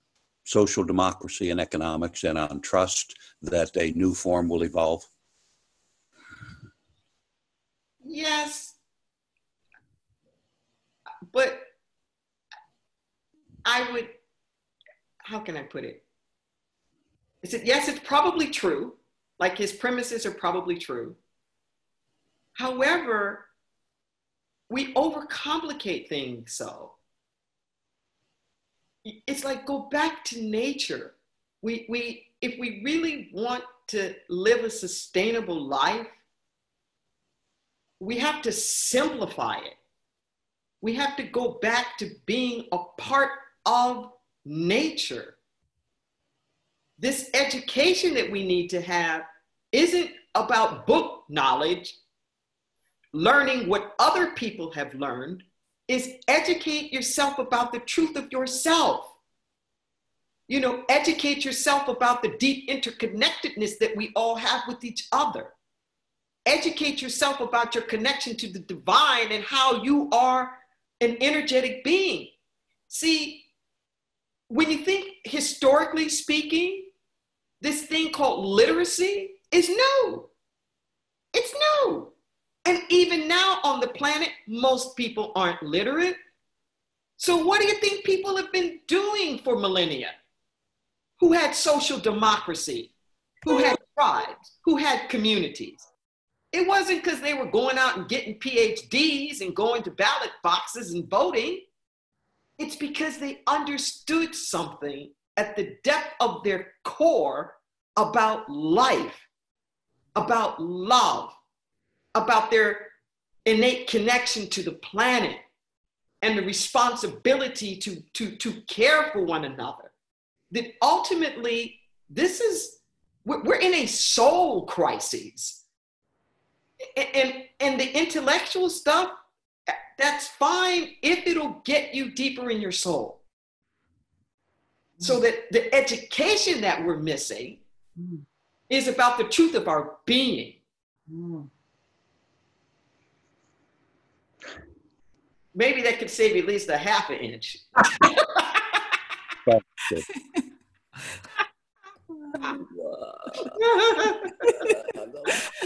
G: social democracy and economics and on trust that a new form will evolve?
C: Yes, but I would, how can I put it? Yes, it's probably true. Like his premises are probably true. However, we overcomplicate things so. It's like go back to nature. If we really want to live a sustainable life, we have to simplify it. We have to go back to being a part of nature. This education that we need to have isn't about book knowledge, learning what other people have learned. Is educate yourself about the truth of yourself. You know, educate yourself about the deep interconnectedness that we all have with each other. Educate yourself about your connection to the divine and how you are an energetic being. See, when you think historically speaking, this thing called literacy is new. It's new. And even now on the planet, most people aren't literate. So what do you think people have been doing for millennia? Who had social democracy, who had tribes, who had communities? It wasn't because they were going out and getting PhDs and going to ballot boxes and voting. It's because they understood something at the depth of their core about life, about love, about their innate connection to the planet and the responsibility to care for one another. That ultimately, we're in a soul crisis. And the intellectual stuff, that's fine if it'll get you deeper in your soul. So that the education that we're missing is about the truth of our being. Maybe that could save you at least a half an inch.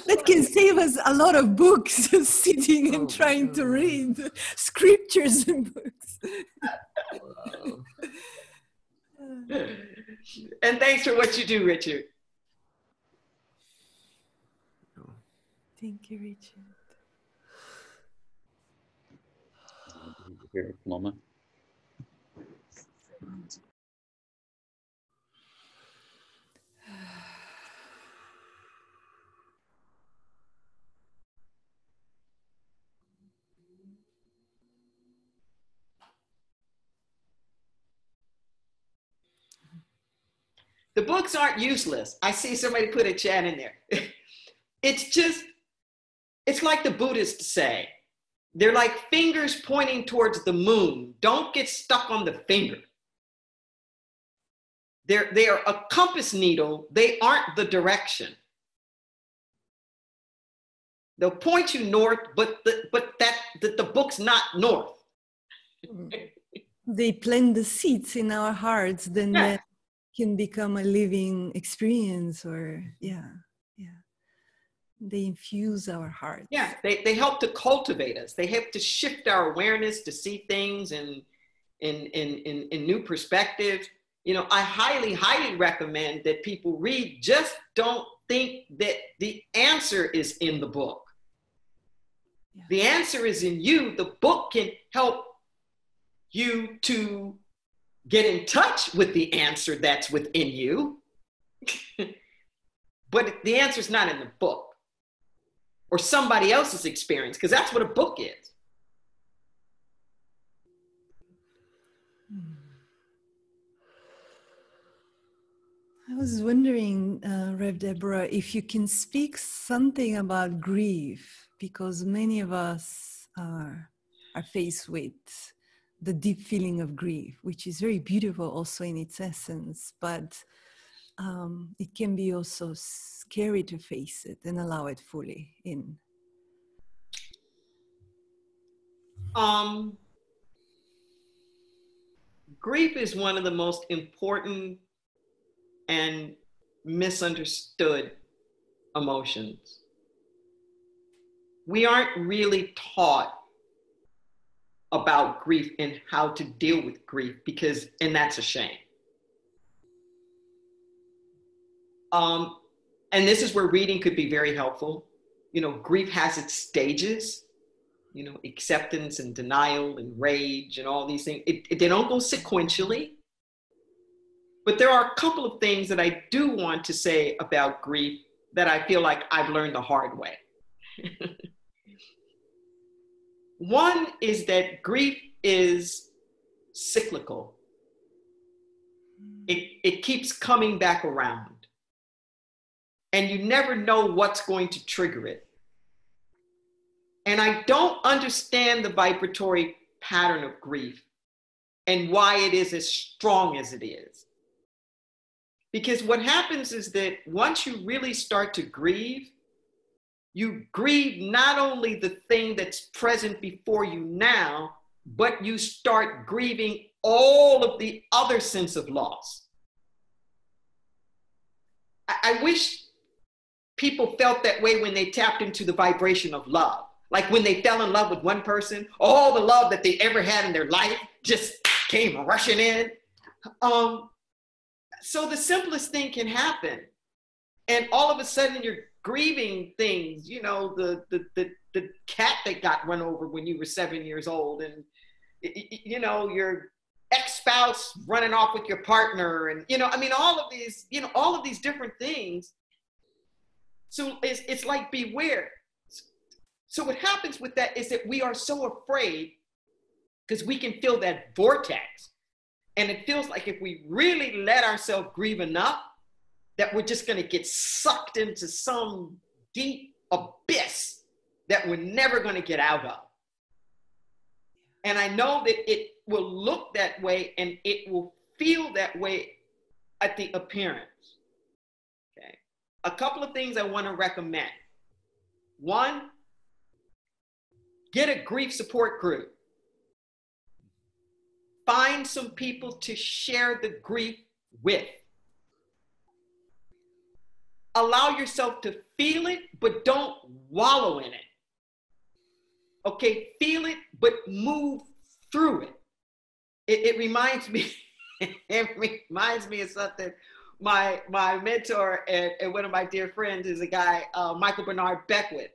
B: That can save us a lot of books sitting and trying to read scriptures and books.
C: And thanks for what you do, Richard.
B: Thank you, Richard.
G: Here, moment.
C: The books aren't useless. I see somebody put a chat in there. It's like the Buddhists say. They're like fingers pointing towards the moon. Don't get stuck on the finger. They are a compass needle. They aren't the direction. They'll point you north, but the book's not north.
B: They plant the seeds in our hearts, then that can become a living experience, or they infuse our hearts.
C: Yeah, they help to cultivate us. They help to shift our awareness to see things in new perspectives. You know, I highly, highly recommend that people read. Just don't think that the answer is in the book. Yeah. The answer is in you. The book can help you to get in touch with the answer that's within you. But the answer is not in the book or somebody else's experience, because that's what a book is.
B: I was wondering, Rev Deborah, if you can speak something about grief, because many of us are faced with the deep feeling of grief, which is very beautiful also in its essence, but it can be also scary to face it and allow it fully in.
C: Grief is one of the most important and misunderstood emotions. We aren't really taught about grief and how to deal with grief and that's a shame. And this is where reading could be very helpful. You know, grief has its stages, you know, acceptance and denial and rage and all these things. They don't go sequentially, but there are a couple of things that I do want to say about grief that I feel like I've learned the hard way. One is that grief is cyclical. It keeps coming back around. And you never know what's going to trigger it. And I don't understand the vibratory pattern of grief and why it is as strong as it is. Because what happens is that once you really start to grieve, you grieve not only the thing that's present before you now, but you start grieving all of the other sense of loss. I wish people felt that way when they tapped into the vibration of love. Like when they fell in love with one person, all the love that they ever had in their life just came rushing in. So the simplest thing can happen. And all of a sudden you're grieving things, you know, the cat that got run over when you were 7 years old, and, you know, your ex-spouse running off with your partner, and, you know, I mean, all of these different things. So it's like beware. So what happens with that is that we are so afraid because we can feel that vortex. And it feels like if we really let ourselves grieve enough, that we're just going to get sucked into some deep abyss that we're never going to get out of. And I know that it will look that way and it will feel that way at the appearance. Okay. A couple of things I want to recommend. One, get a grief support group. Find some people to share the grief with. Allow yourself to feel it, but don't wallow in it. Okay, feel it, but move through it. It reminds me, of something. My mentor and one of my dear friends is a guy, Michael Bernard Beckwith.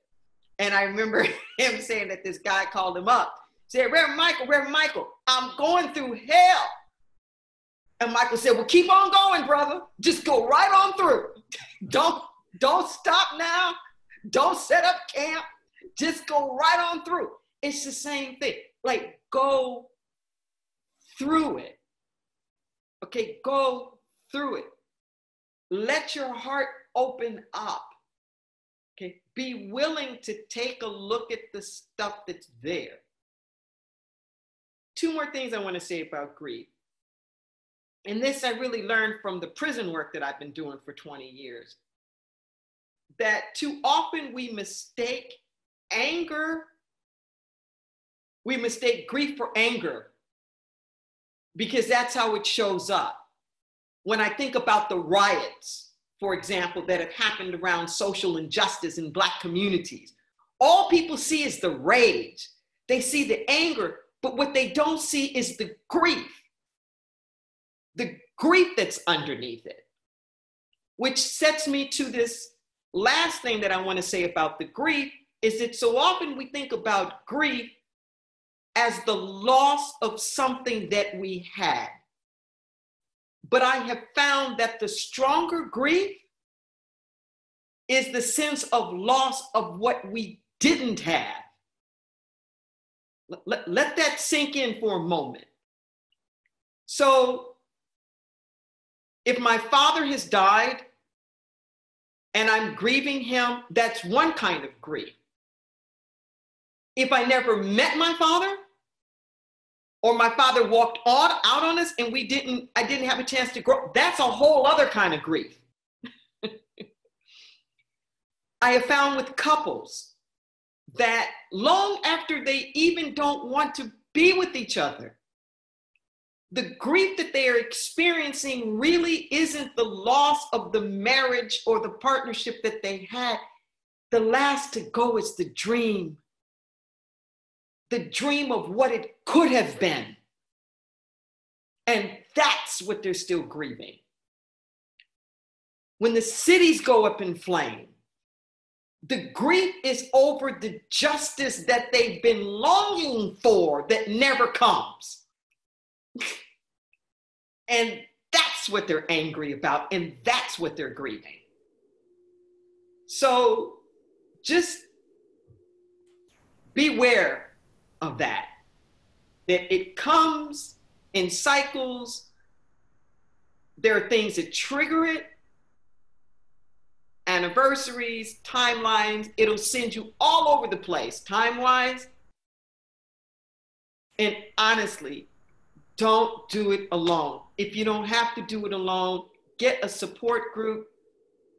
C: And I remember him saying that this guy called him up. Said, Reverend Michael, I'm going through hell. And Michael said, well, keep on going, brother. Just go right on through. Don't stop now. Don't set up camp. Just go right on through. It's the same thing. Like, go through it. Okay, go through it. Let your heart open up. Okay, be willing to take a look at the stuff that's there. Two more things I want to say about grief. And this I really learned from the prison work that I've been doing for 20 years. That too often we mistake grief for anger, because that's how it shows up. When I think about the riots, for example, that have happened around social injustice in Black communities, all people see is the rage. They see the anger, but what they don't see is the grief that's underneath it, which sets me to this last thing that I want to say about the grief, is that so often we think about grief as the loss of something that we had. But I have found that the stronger grief is the sense of loss of what we didn't have. Let that sink in for a moment. So if my father has died and I'm grieving him, that's one kind of grief. If I never met my father, or my father walked out on us and I didn't have a chance to grow, that's a whole other kind of grief. I have found with couples that long after they even don't want to be with each other, the grief that they are experiencing really isn't the loss of the marriage or the partnership that they had. The last to go is the dream of what it could have been. And that's what they're still grieving. When the cities go up in flame, the grief is over the justice that they've been longing for that never comes. And that's what they're angry about, and that's what they're grieving. So just beware of that it comes in cycles. There are things that trigger it. Anniversaries, timelines, it'll send you all over the place, time-wise. And honestly, don't do it alone. If you don't have to do it alone, get a support group,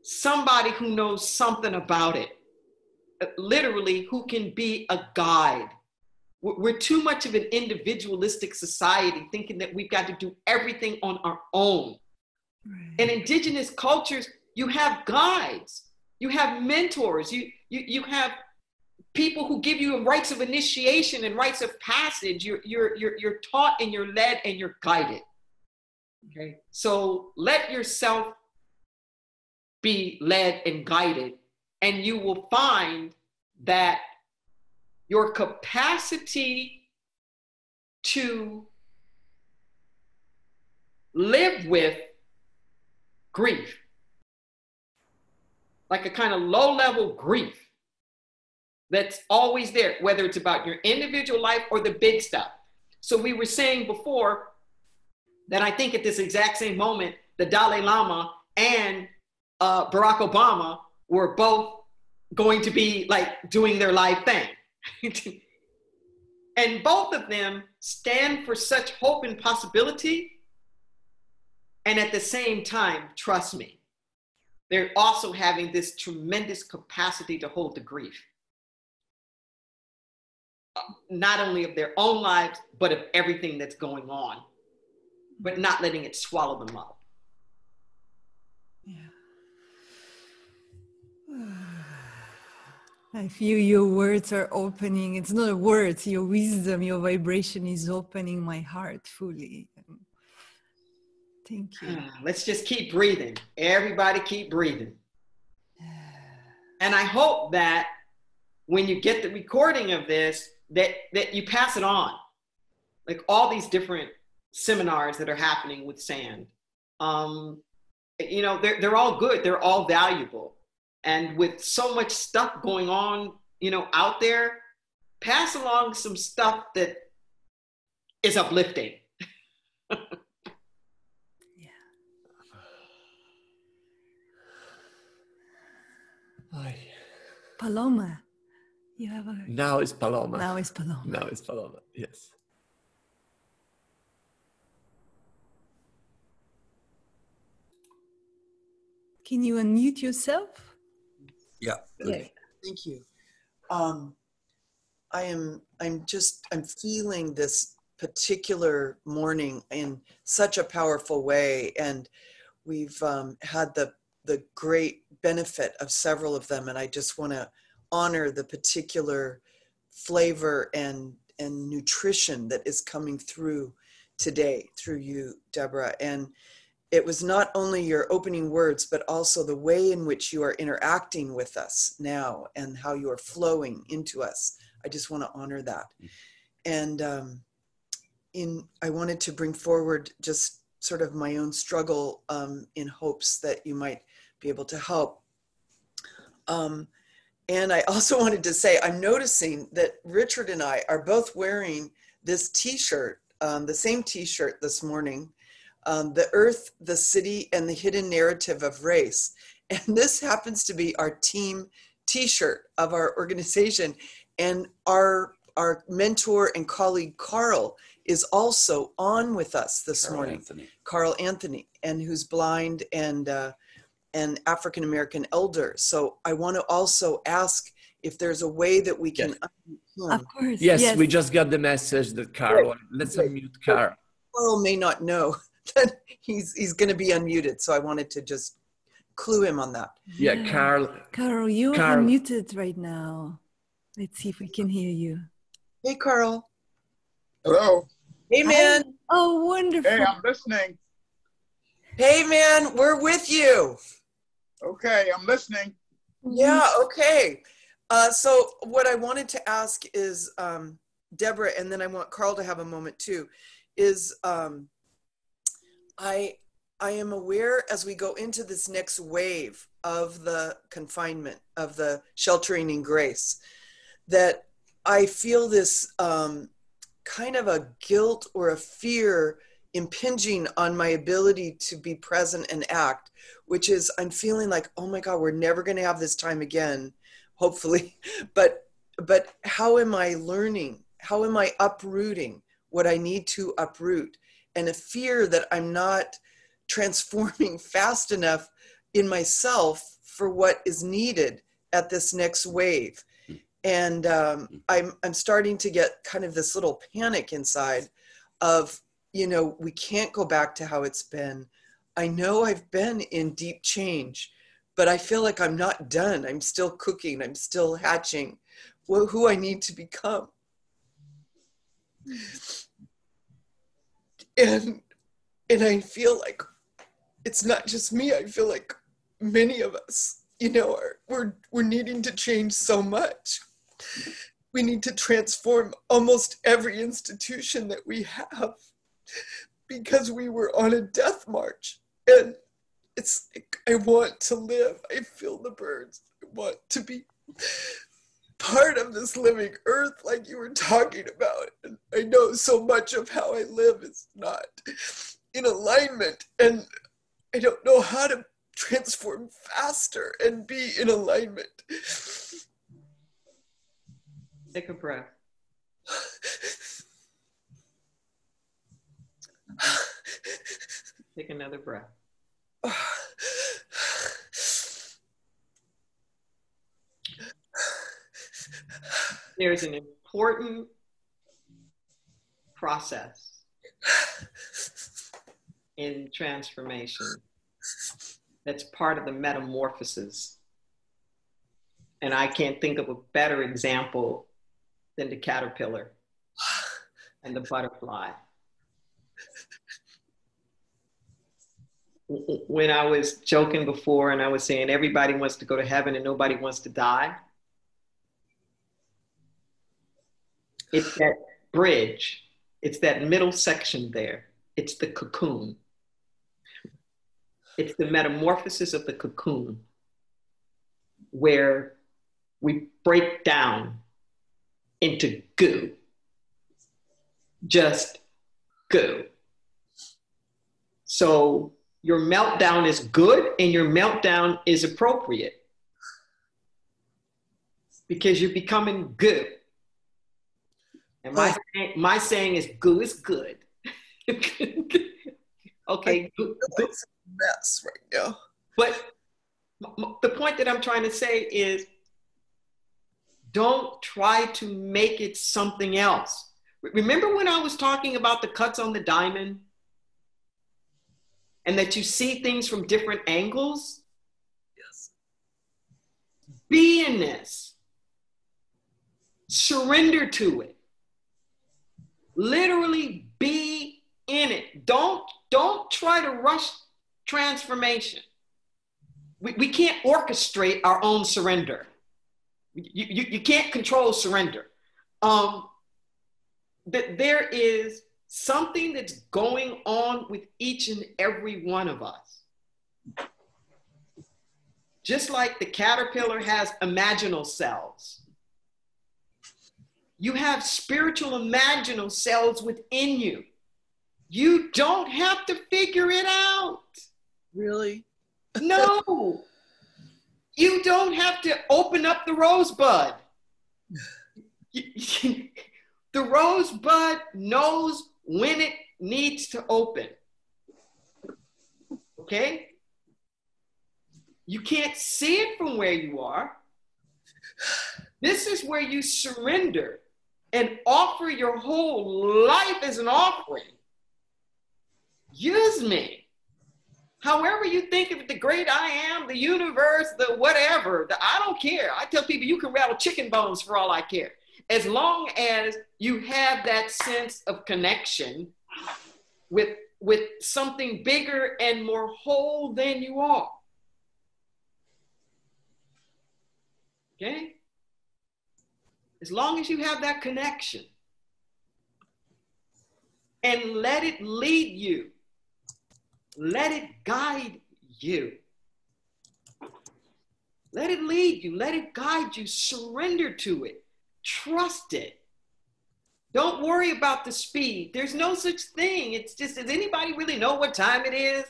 C: somebody who knows something about it, literally who can be a guide. We're too much of an individualistic society, thinking that we've got to do everything on our own. Right. In indigenous cultures, you have guides, you have mentors, you have people who give you rites of initiation and rites of passage. You're taught and you're led and you're guided. Okay, so let yourself be led and guided, and you will find that your capacity to live with grief, like a kind of low-level grief that's always there, whether it's about your individual life or the big stuff. So we were saying before that I think at this exact same moment, the Dalai Lama and Barack Obama were both going to be like doing their live thing. And both of them stand for such hope and possibility. And at the same time, trust me, they're also having this tremendous capacity to hold the grief. Not only of their own lives, but of everything that's going on, but not letting it swallow them up.
B: Yeah. I feel your words are opening. It's not words, your wisdom, your vibration is opening my heart fully. Thank you.
C: Let's just keep breathing. Everybody keep breathing. And I hope that when you get the recording of this, that you pass it on. Like all these different seminars that are happening with sand. You know, they're all good. They're all valuable. And with so much stuff going on, you know, out there, pass along some stuff that is uplifting.
B: Paloma, you have a...
A: Now it's Paloma.
B: Now it's Paloma.
A: Now it's Paloma, yes.
B: Can you unmute yourself?
G: Yeah.
B: Okay.
H: Thank you. I'm feeling this particular morning in such a powerful way, and we've had the great benefit of several of them, and I just want to honor the particular flavor and nutrition that is coming through today through you, Deborah. And it was not only your opening words, but also the way in which you are interacting with us now and how you are flowing into us. I just want to honor that. And I wanted to bring forward just sort of my own struggle in hopes that you might be able to help. And I also wanted to say, I'm noticing that Richard and I are both wearing this t-shirt, the same t-shirt this morning, The Earth, the City, and the Hidden Narrative of Race. And this happens to be our team t-shirt of our organization. And our mentor and colleague, Carl, is also on with us this morning. Carl Anthony, and who's blind and an African-American elder. So I want to also ask if there's a way that we can unmute him.
B: Of course.
A: Yes, we just got the message that Carl, let's unmute Carl.
H: Carl may not know that he's going to be unmuted, so I wanted to just clue him on that.
A: Yeah, Carl.
B: Carl, you're unmuted right now. Let's see if we can hear you.
H: Hey, Carl.
I: Hello.
H: Hey, man.
B: Hi. Oh, wonderful.
I: Hey, I'm listening.
H: Hey, man, we're with you.
I: Okay, I'm listening.
H: Yeah, okay. So what I wanted to ask is, Deborah, and then I want Carl to have a moment too, is I am aware as we go into this next wave of the confinement, of the sheltering in grace, that I feel this kind of a guilt or a fear impinging on my ability to be present and act, which is I'm feeling like, oh my God, we're never going to have this time again, hopefully. But how am I learning? How am I uprooting what I need to uproot? And a fear that I'm not transforming fast enough in myself for what is needed at this next wave. And I'm starting to get kind of this little panic inside of, you know, we can't go back to how it's been. I know I've been in deep change, but I feel like I'm not done. I'm still cooking. I'm still hatching who I need to become. And I feel like it's not just me. I feel like many of us, you know, we're needing to change so much. We need to transform almost every institution that we have because we were on a death march. And it's like, I want to live. I feel the birds. I want to be part of this living earth like you were talking about. And I know so much of how I live is not in alignment. And I don't know how to transform faster and be in alignment.
C: Take a breath. Take another breath. There's an important process in transformation that's part of the metamorphosis. And I can't think of a better example than the caterpillar and the butterfly. When I was joking before and I was saying everybody wants to go to heaven and nobody wants to die, it's that bridge, it's that middle section there, it's the cocoon. It's the metamorphosis of the cocoon where we break down into goo, just goo. So your meltdown is good and your meltdown is appropriate because you're becoming goo. And my saying is goo is good. Okay.
H: It's a mess right now.
C: But the point that I'm trying to say is don't try to make it something else. Remember when I was talking about the cuts on the diamond? And that you see things from different angles?
H: Yes.
C: Be in this. Surrender to it. Literally be in it. Don't try to rush transformation. We can't orchestrate our own surrender. You can't control surrender. That there is something that's going on with each and every one of us. Just like the caterpillar has imaginal cells. You have spiritual imaginal cells within you. You don't have to figure it out.
H: Really?
C: No. You don't have to open up the rosebud. The rosebud knows when it needs to open. Okay? You can't see it from where you are. This is where you surrender and offer your whole life as an offering. Use me. However you think of the great I am, the universe, the whatever, I don't care. I tell people you can rattle chicken bones for all I care. As long as you have that sense of connection with something bigger and more whole than you are. Okay? As long as you have that connection. And let it lead you. Let it guide you. Let it lead you. Let it guide you. Surrender to it. Trust it. Don't worry about the speed. There's no such thing. It's just, does anybody really know what time it is?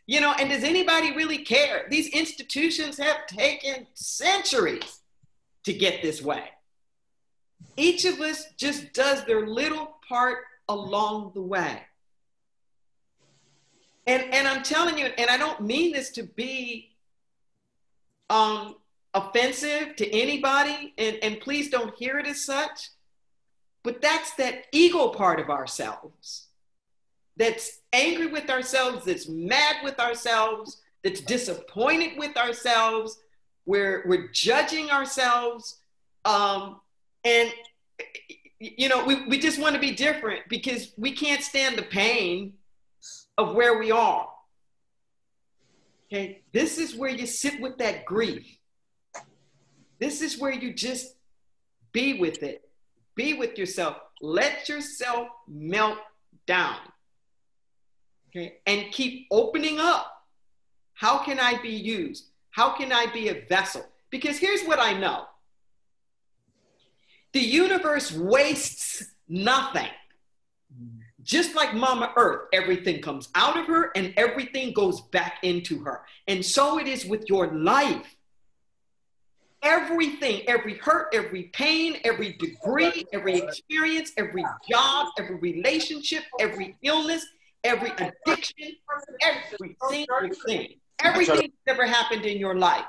C: You know, and does anybody really care? These institutions have taken centuries to get this way. Each of us just does their little part along the way. And I'm telling you, and I don't mean this to be offensive to anybody, and please don't hear it as such, but that's that ego part of ourselves that's angry with ourselves, that's mad with ourselves, that's disappointed with ourselves. We're judging ourselves. And, you know, we just want to be different because we can't stand the pain of where we are. Okay, this is where you sit with that grief. This is where you just be with it. Be with yourself. Let yourself melt down. Okay, and keep opening up. How can I be used? How can I be a vessel? Because here's what I know. The universe wastes nothing. Just like Mama Earth, everything comes out of her and everything goes back into her. And so it is with your life. Everything, every hurt, every pain, every degree, every experience, every job, every relationship, every illness, every addiction, every single thing, everything that's ever happened in your life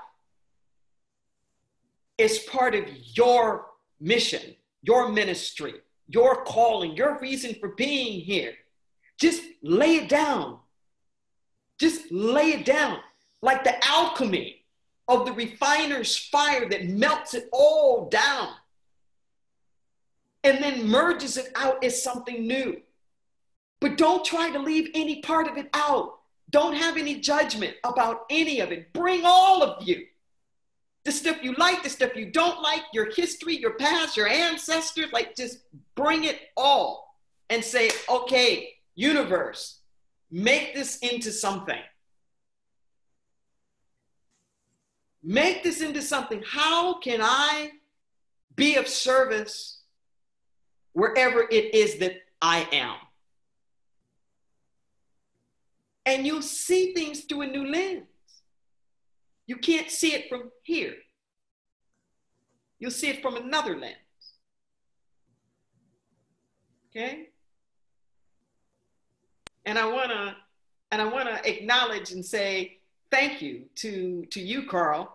C: is part of your mission, your ministry, your calling, your reason for being here. Just lay it down. Just lay it down. Like the alchemy of the refiner's fire that melts it all down and then merges it out as something new. But don't try to leave any part of it out. Don't have any judgment about any of it. Bring all of you. The stuff you like, the stuff you don't like, your history, your past, your ancestors, like just bring it all and say, okay, universe, make this into something. Make this into something. How can I be of service wherever it is that I am? And you'll see things through a new lens. You can't see it from here. You'll see it from another lens. Okay? And I wanna acknowledge and say thank you to you, Carl.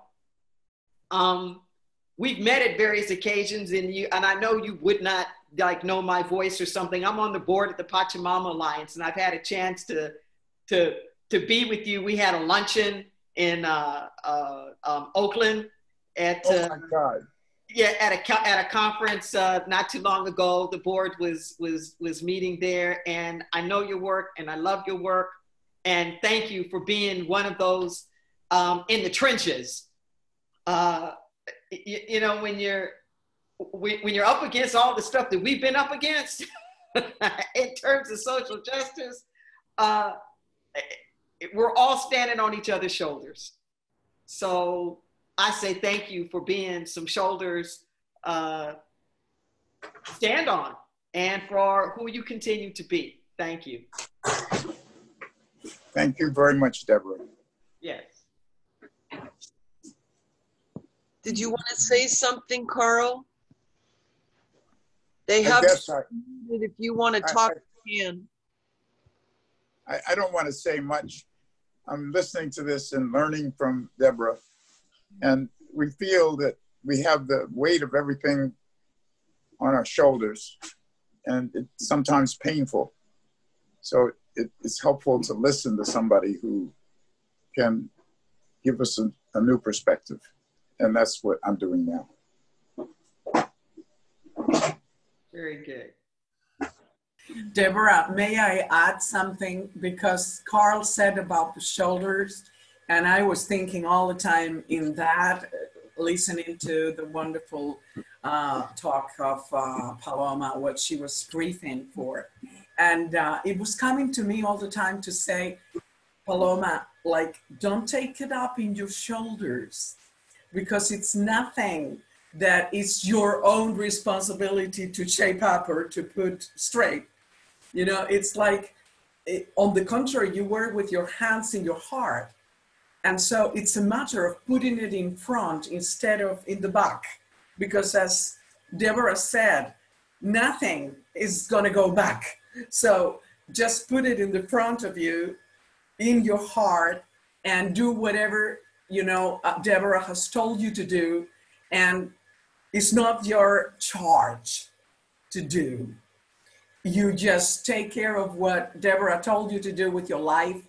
C: We've met at various occasions, and I know you would not like know my voice or something. I'm on the board at the Pachamama Alliance, and I've had a chance to be with you. We had a luncheon in Oakland at
I: oh my God.
C: Yeah, at a conference not too long ago. The board was meeting there, and I know your work, and I love your work, and thank you for being one of those in the trenches. You know, when you're up against all the stuff that we've been up against in terms of social justice, we're all standing on each other's shoulders. So I say thank you for being some shoulders stand on, and for who you continue to be. Thank you.
I: Thank you very much, Deborah.
C: Yes.
H: Did you want to say something, Carl? They have, if you want to talk, you can.
I: I don't want to say much. I'm listening to this and learning from Deborah. And we feel that we have the weight of everything on our shoulders, and it's sometimes painful. So it's helpful to listen to somebody who can give us a new perspective. And that's what I'm doing now.
C: Very good.
D: Deborah, may I add something? Because Carl said about the shoulders, and I was thinking all the time in that, listening to the wonderful talk of Paloma, what she was grieving for. And it was coming to me all the time to say, Paloma, like, don't take it up in your shoulders, because it's nothing that is your own responsibility to shape up or to put straight. You know, it's like, on the contrary, you work with your hands in your heart. And so it's a matter of putting it in front instead of in the back. Because as Deborah said, nothing is going to go back. So just put it in the front of you, in your heart, and do whatever, you know, Deborah has told you to do. And it's not your charge to do. You just take care of what Deborah told you to do with your life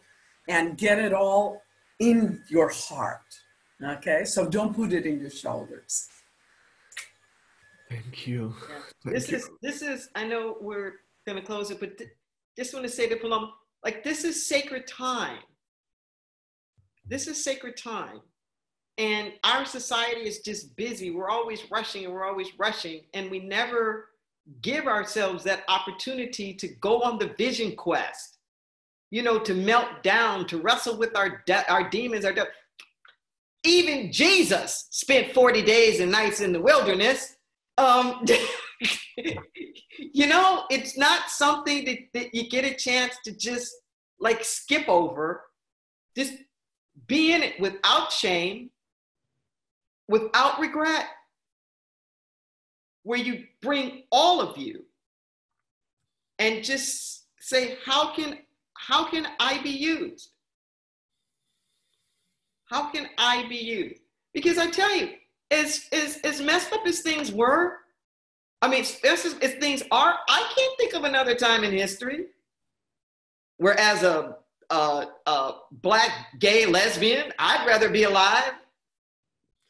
D: and get it all in your heart. Okay, so don't put it in your shoulders.
A: Thank you.
C: Yeah. This is, I know we're going to close it, but just want to say to Paloma, like, this is sacred time. This is sacred time. And our society is just busy. We're always rushing and we're always rushing. And we never give ourselves that opportunity to go on the vision quest, you know, to melt down, to wrestle with our demons. Even Jesus spent 40 days and nights in the wilderness. You know, it's not something that you get a chance to just like skip over. Just be in it without shame, without regret, where you bring all of you and just say, how can I be used? How can I be used? Because I tell you, as messed up as things were, I mean, as things are, I can't think of another time in history where as a Black, gay, lesbian, I'd rather be alive.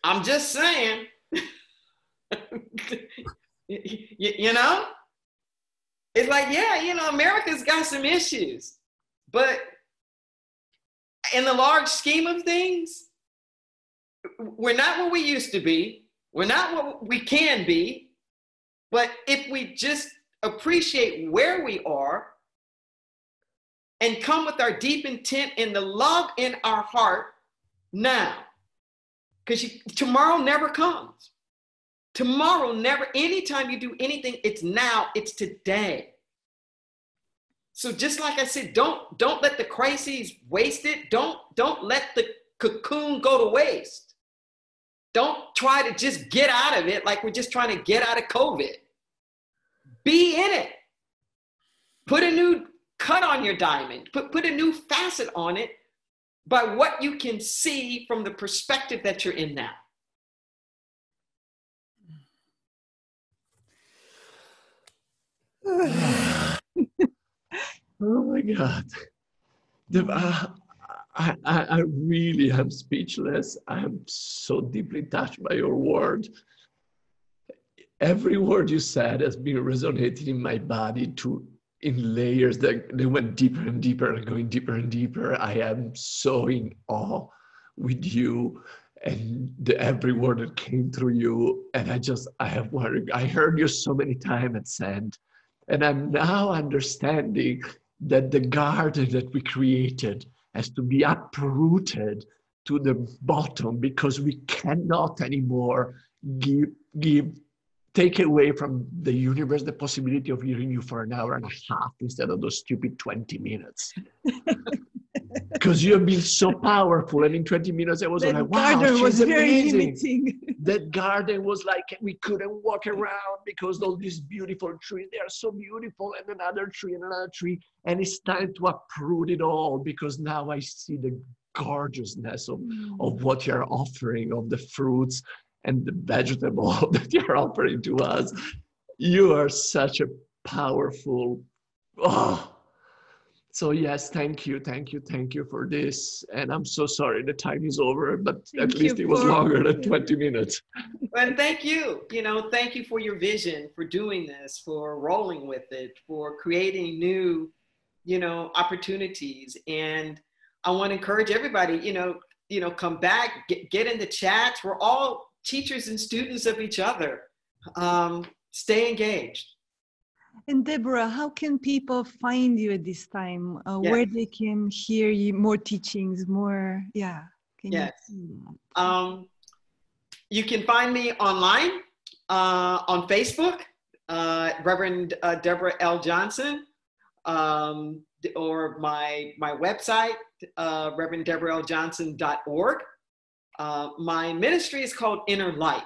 C: I'm just saying. You know, it's like, yeah, you know, America's got some issues, but in the large scheme of things, we're not what we used to be. We're not what we can be. But if we just appreciate where we are and come with our deep intent and the love in our heart now, because tomorrow never comes. Tomorrow never, anytime you do anything, it's now, it's today. So just like I said, don't let the crises waste it. Don't let the cocoon go to waste. Don't try to just get out of it like we're just trying to get out of COVID. Be in it. Put a new cut on your diamond. Put a new facet on it by what you can see from the perspective that you're in now.
A: Oh my God. I really am speechless. I'm so deeply touched by your word. Every word you said has been resonating in my body in layers that they went deeper and deeper and going deeper and deeper. I am so in awe with you and every word that came through you. And I heard you so many times at Send. And I'm now understanding that the garden that we created has to be uprooted to the bottom because we cannot anymore take away from the universe the possibility of hearing you for an hour and a half instead of those stupid 20 minutes. Because you have been so powerful, and in 20 minutes I was like, wow, she's amazing. That garden was like, we couldn't walk around because all these beautiful trees, they are so beautiful, and another tree and another tree, and it's time to uproot it all because now I see the gorgeousness of what you're offering, of the fruits and the vegetable that you're offering to us. You are such a powerful, So yes, thank you for this. And I'm so sorry the time is over, but at least it was longer than 20 minutes.
C: And thank you, thank you for your vision, for doing this, for rolling with it, for creating new, opportunities. And I want to encourage everybody, come back, get in the chats. We're all teachers and students of each other. Stay engaged.
B: And Deborah, how can people find you at this time? Where they can hear you, more teachings, more, yeah.
C: Yes. You can find me online on Facebook, Reverend Deborah L. Johnson, or my website, reverenddeboraljohnson.org. My ministry is called Inner Light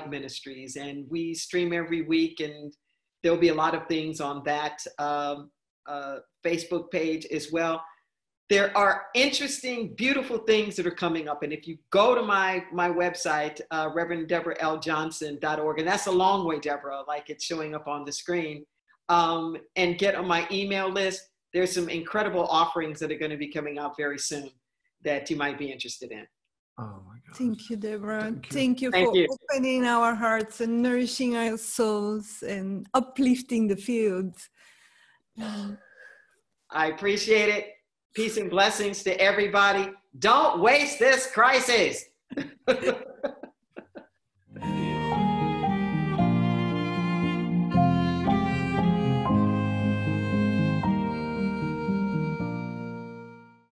C: Ministries, and we stream every week, and there'll be a lot of things on that Facebook page as well. There are interesting, beautiful things that are coming up. And if you go to my website, reverenddeboraljohnson.org, and that's a long way, Deborah, like it's showing up on the screen, and get on my email list, there's some incredible offerings that are going to be coming out very soon that you might be interested in.
A: Oh my God.
B: Thank you, Deborah. Thank you for opening our hearts and nourishing our souls and uplifting the fields.
C: I appreciate it. Peace and blessings to everybody. Don't waste this crisis.